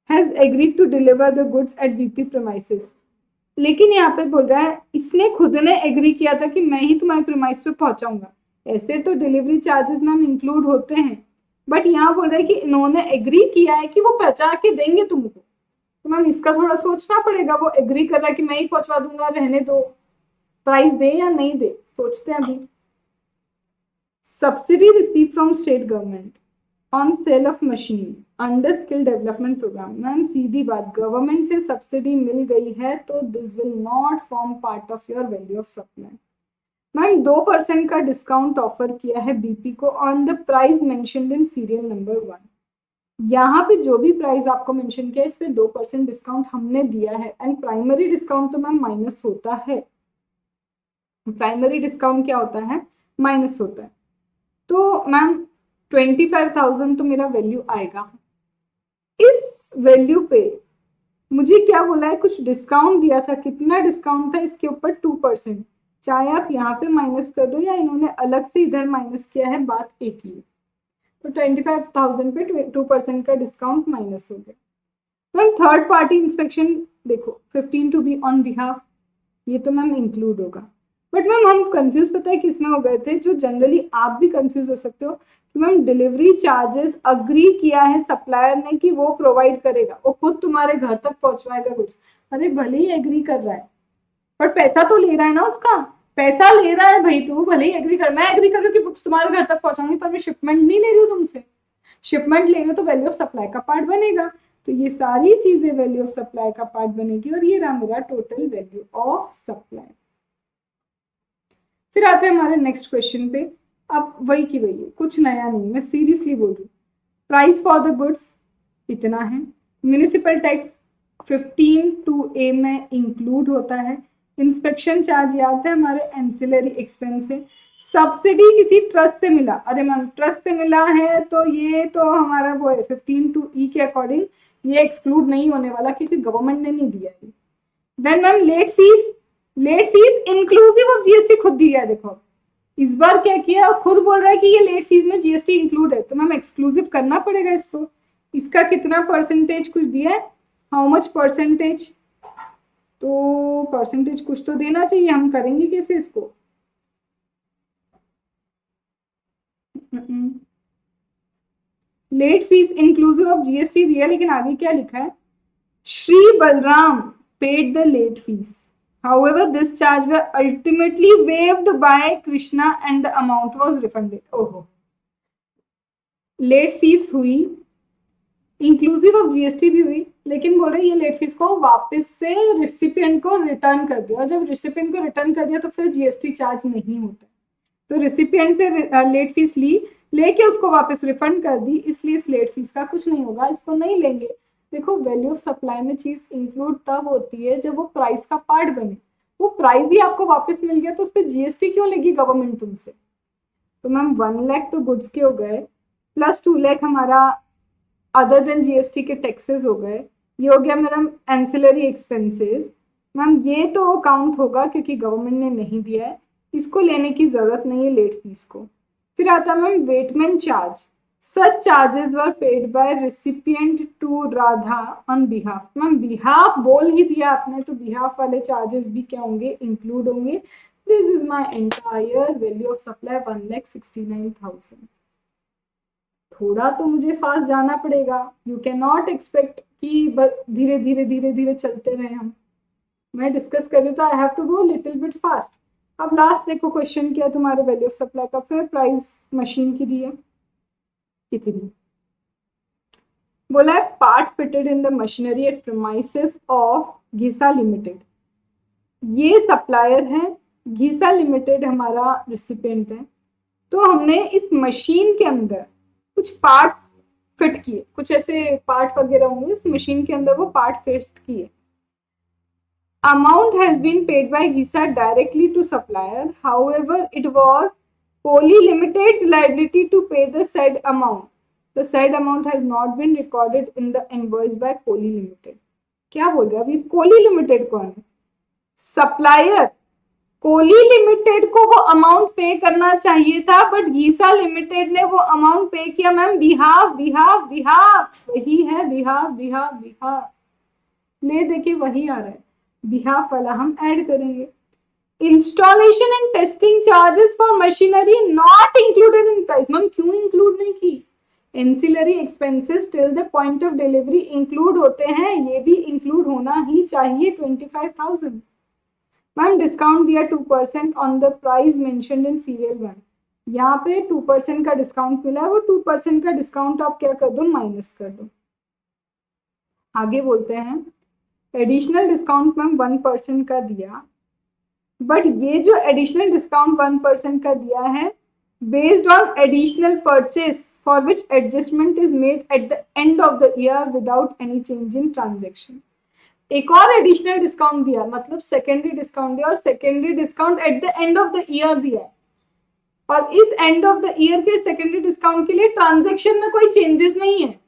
has agreed to deliver the goods at BP premises, लेकिन यहाँ पे बोल रहा है इसने खुद ने एग्री किया था कि मैं ही तुम्हारे प्रीमाइस पे पहुंचाऊंगा। ऐसे तो डिलीवरी चार्जेस मैम इंक्लूड होते हैं, बट यहाँ बोल रहा है कि इन्होंने एग्री किया है कि वो पहुंचा के देंगे तुमको। तो मैम इसका थोड़ा सोचना पड़ेगा, वो एग्री कर रहा है कि मैं ही पहुंचवा दूंगा, रहने दो, प्राइस दे या नहीं दे, सोचते हैं अभी। Subsidy receive from state government on sale of machine under skill development program. Ma'am सीधी बात, गवर्नमेंट से सब्सिडी मिल गई है तो this will not form part of your value of supply. Ma'am 2% का डिस्काउंट ऑफर किया है बीपी को on the price mentioned in serial number 1। यहाँ पे जो भी प्राइस आपको मेंशन किया है इस पे 2% डिस्काउंट हमने दिया है, एंड प्राइमरी डिस्काउंट तो मैम माइनस होता है। प्राइमरी डिस्काउंट क्या होता है, माइनस होता है। तो मैम 25,000 तो मेरा वैल्यू आएगा। इस वैल्यू पे मुझे क्या बोला है, कुछ डिस्काउंट दिया था, कितना डिस्काउंट था इसके ऊपर, 2%। चाहे आप यहाँ पे माइनस कर दो या इन्होंने अलग से इधर माइनस किया है, बात एक ही है। तो 25,000 पे 2% का डिस्काउंट माइनस हो गया। मैम थर्ड पार्टी इंस्पेक्शन देखो, 15 टू बी ऑन बिहाफ, ये तो मैम इंक्लूड होगा। बट मैम हम कंफ्यूज पता है किसमें हो गए थे, जो जनरली आप भी कंफ्यूज हो सकते हो कि मैम डिलीवरी चार्जेस अग्री किया है सप्लायर ने कि वो प्रोवाइड करेगा, वो खुद तुम्हारे घर तक पहुंचवाएगा कुछ। अरे भले ही एग्री कर रहा है पर पैसा तो ले रहा है ना, उसका पैसा ले रहा है भाई, तू भले ही एग्री कर, मैं एग्री कर रही हूँ कि बुक्स तुम्हारे घर तक पहुंचाऊंगी, पर मैं शिपमेंट नहीं ले रही हूँ तुमसे। शिपमेंट ले रही हूँ तो वैल्यू ऑफ सप्लाई का पार्ट बनेगा, तो ये सारी चीजें वैल्यू ऑफ सप्लाई का पार्ट बनेगी, और ये रहा मेरा टोटल वैल्यू ऑफ सप्लाई। फिर आते हैं हमारे नेक्स्ट क्वेश्चन पे। अब वही की वही है, कुछ नया नहीं, मैं सीरियसली बोल रही हूँ। प्राइस फॉर द गुड्स इतना है, म्यूनिसिपल टैक्स 15 टू ए में इंक्लूड होता है, इंस्पेक्शन चार्ज याद है हमारे एंसिलरी एक्सपेंस है, सब्सिडी किसी ट्रस्ट से मिला, अरे मैम ट्रस्ट से मिला है तो ये तो हमारा वो है 15 टू ई के अकॉर्डिंग ये एक्सक्लूड नहीं होने वाला क्योंकि गवर्नमेंट ने नहीं दिया है। Then ma'am late fees inclusive of GST खुद दिया है, देखो इस बार क्या किया, खुद बोल रहा है कि ये लेट फीस में जीएसटी इंक्लूड है, तो मैम एक्सक्लूसिव करना पड़ेगा इसको। इसका कितना परसेंटेज कुछ दिया है, हाउ मच परसेंटेज, तो परसेंटेज कुछ तो देना चाहिए, हम करेंगे कैसे इसको। Late fees inclusive of GST दिया, लेकिन आगे क्या लिखा है, Shri Balram paid the late fees. However, this charge were ultimately waived by Krishna and the amount was refunded. ओहो, लेट फीस हुई, इंक्लूसिव ऑफ जीएसटी भी हुई, लेकिन बोल रहे ये लेट फीस को वापस से रिसिपिएंट को रिटर्न कर दिया, और जब रिसिपिएंट को रिटर्न कर दिया तो फिर जीएसटी चार्ज नहीं होता। तो रिसिपिएंट से लेट फीस ली, लेके उसको वापस रिफंड कर दी, इसलिए इस लेट फीस का कुछ नहीं होगा, इसको नहीं लेंगे। देखो वैल्यू ऑफ सप्लाई में चीज इंक्लूड तब होती है जब वो प्राइस का पार्ट बने, वो प्राइस ही आपको वापस मिल गया तो उस पर जीएसटी क्यों लेगी गवर्नमेंट तुमसे। तो मैम 1 लाख तो गुड्स के हो गए, प्लस 2 लाख हमारा अदर देन जीएसटी के टैक्सेस हो गए, ये हो गया मेरा एंसिलरी एक्सपेंसेस। मैम ये तो काउंट होगा क्योंकि गवर्नमेंट ने नहीं दिया है, इसको लेने की जरूरत नहीं है लेट फीस को। फिर आता है ma'am weighment charge, such charges were paid by recipient to Radha on behalf। Ma'am behalf बोल ही दिया आपने, तो बिहाफ वाले चार्जेस भी क्या होंगे, इंक्लूड होंगे। This is my entire value of supply 1,69,000। थोड़ा तो मुझे फास्ट जाना पड़ेगा, यू कैन नॉट एक्सपेक्ट कि धीरे धीरे धीरे धीरे चलते रहे हम, मैं डिस्कस कर रही तो I have to go little bit fast. अब लास्ट देखो क्वेश्चन क्या तुम्हारे वैल्यू ऑफ सप्लाई का, फिर प्राइस मशीन की दी है कितनी, बोला है part fitted in the machinery at premises of Ghisa limited. ये सप्लायर है, घीसा लिमिटेड हमारा रिसिपिएंट है। तो हमने इस मशीन के अंदर कुछ पार्ट्स फिट किए, कुछ ऐसे पार्ट वगैरह होंगे इस मशीन के अंदर, वो पार्ट फिट किए। Amount has been paid by Ghisa directly to supplier, however it was Poly Limited's liability to pay the said amount. The said amount has not been recorded in the invoice by Poly Limited. क्या बोल रहा है अभी, Koli limited कौन है, supplier. Koli limited को वो amount पे करना चाहिए था, बट घीसा लिमिटेड ने वो अमाउंट पे किया। मैम बिहाफ बिहाफ बिहाफ वही है, बिहाफ बिहाफ बिहाफ, ले देखिए वही आ रहा है। बिहाफ वाला हम ऐड करेंगे। Installation and testing charges for machinery not included in price. Ma'am क्यों इंक्लूड नहीं की? Ancillary expenses till the point of delivery include होते हैं, ये भी इंक्लूड होना ही चाहिए 25,000। मैम डिस्काउंट दिया 2% on the price mentioned in serial 1। यहाँ पे 2% का डिस्काउंट मिला है, वो 2% का डिस्काउंट आप क्या कर दो, माइनस कर दो। आगे बोलते हैं एडिशनल डिस्काउंट मैम 1% का दिया, बट ये जो एडिशनल डिस्काउंट 1% का दिया है based on additional purchase for which adjustment is made at the end of the year without any change in transaction. एक और एडिशनल डिस्काउंट दिया, मतलब सेकेंडरी डिस्काउंट दिया, और secondary discount at the end of the year दिया है, और इस एंड ऑफ द ईयर के सेकेंडरी डिस्काउंट के लिए ट्रांजेक्शन में कोई चेंजेस नहीं है।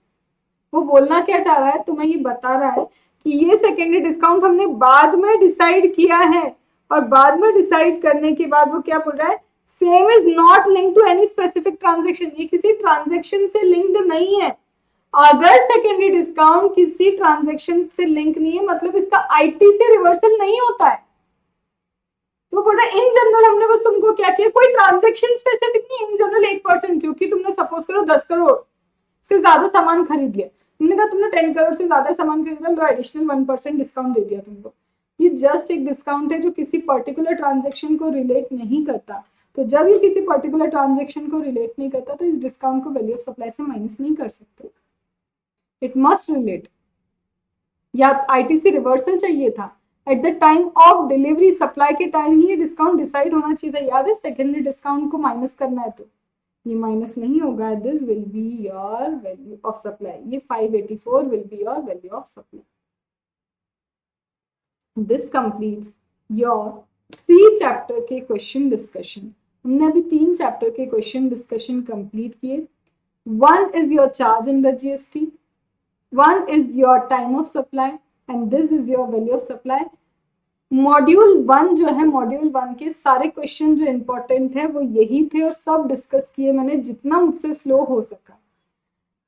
वो बोलना क्या चाह रहा है, तुम्हें ये बता रहा है कि ये सेकेंडरी डिस्काउंट हमने बाद में डिसाइड किया है, और बाद में डिसाइड करने के बाद वो क्या बोल रहा है, same is not link to any specific transaction. ये किसी ट्रांजेक्शन से लिंक्ड नहीं है। अगर सेकेंडरी डिस्काउंट किसी ट्रांजेक्शन से लिंक नहीं है, मतलब इसका आईटी से रिवर्सल नहीं होता है। तो बोल रहा है इन जनरल हमने बस तुमको क्या किया, कोई ट्रांजेक्शन स्पेसिफिक नहीं, इन जनरल 8%, क्योंकि तुमने सपोज करो 10 करोड़ से ज्यादा सामान खरीद लिया, तुमने कहा तुमने 10 करोड़ से ज्यादा सामान खरीदा, लो एडिशनल 1% डिस्काउंट दे दिया तुमको। ये जस्ट एक डिस्काउंट है जो किसी पर्टिकुलर ट्रांजेक्शन को रिलेट नहीं करता। तो जब ये किसी पर्टिकुलर ट्रांजेक्शन को रिलेट नहीं करता तो इस डिस्काउंट को वैल्यू ऑफ सप्लाई से माइनस नहीं कर सकते। It must relate. या आईटीसी रिवर्सल चाहिए था, at the time of delivery supply के टाइम ही डिस्काउंट डिसाइड होना चाहिए था। याद है, सेकेंडरी डिस्काउंट को माइनस करना है तो ये माइनस नहीं होगा। This will be your value of supply. ये 584 will be your value of supply. This completes your 3 chapter के क्वेश्चन डिस्कशन। हमने अभी 3 चैप्टर के क्वेश्चन डिस्कशन कंप्लीट किए। 1 is your charge under GST, 1 is your time of supply, and this is your value of supply। Module 1 जो है, module 1 के सारे question जो इंपॉर्टेंट है वो यही थे, और सब डिस्कस किए मैंने जितना मुझसे स्लो हो सका।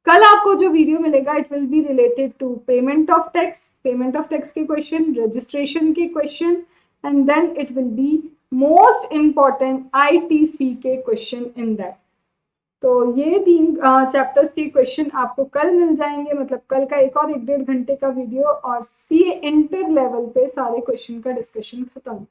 कल आपको जो वीडियो मिलेगा it will be related to payment of tax, payment of tax के क्वेश्चन, रजिस्ट्रेशन के question, and then it will be most important ITC के क्वेश्चन इन दैट। तो ये 3 चैप्टर्स के क्वेश्चन आपको कल मिल जाएंगे, मतलब कल का एक और 1-1.5 घंटे का वीडियो, और सीए इंटर लेवल पे सारे क्वेश्चन का डिस्कशन खत्म।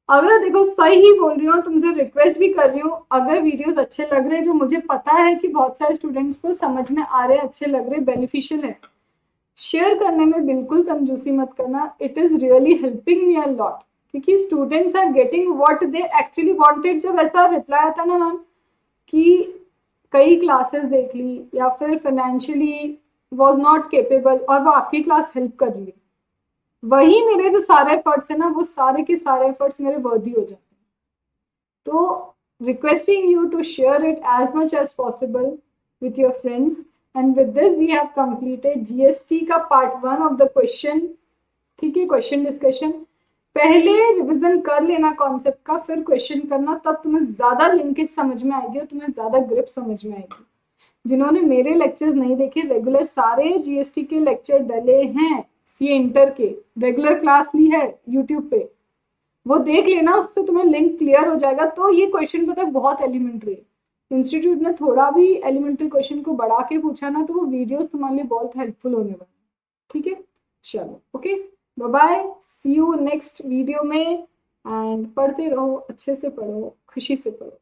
अगर देखो सही ही बोल रही हूँ, तुमसे रिक्वेस्ट भी कर रही हूँ, अगर वीडियोस अच्छे लग रहे हैं, जो मुझे पता है कि बहुत सारे स्टूडेंट्स को समझ में आ रहे हैं, अच्छे लग रहे, बेनिफिशियल है, शेयर करने में बिल्कुल कंजूसी मत करना। It is really helping me a lot, क्योंकि students are getting what they actually wanted. जब ऐसा रिप्लाई आता ना मैम कि कई क्लासेस देख ली या फिर फाइनेंशियली वाज नॉट केपेबल, और वो आपकी क्लास हेल्प कर रही है, वही मेरे जो सारे एफर्ट्स है ना, वो सारे के सारे एफर्ट्स मेरे वर्दी हो जाते हैं। तो requesting you to share it as much as possible with your friends. And with this we have completed GST का पार्ट 1 ऑफ द क्वेश्चन। ठीक है, क्वेश्चन डिस्कशन पहले रिवीजन कर लेना कॉन्सेप्ट का, फिर क्वेश्चन करना, तब तुम्हें ज्यादा लिंकेज समझ में आएगी और तुम्हें ज्यादा ग्रिप समझ में आएगी। जिन्होंने मेरे लेक्चर्स नहीं देखे, रेगुलर सारे जीएसटी के लेक्चर डले हैं, सीए इंटर के रेगुलर क्लास ली है यूट्यूब पे, वो देख लेना, उससे तुम्हें लिंक क्लियर हो जाएगा। तो ये क्वेश्चन पता है बहुत एलिमेंट्री है। इंस्टीट्यूट ने थोड़ा भी एलिमेंट्री क्वेश्चन को बढ़ा के पूछा ना, तो वो वीडियोस तुम्हारे लिए बहुत हेल्पफुल होने वाले। ठीक है, चलो okay, bye bye, see you next video में। एंड पढ़ते रहो, अच्छे से पढ़ो, खुशी से पढ़ो।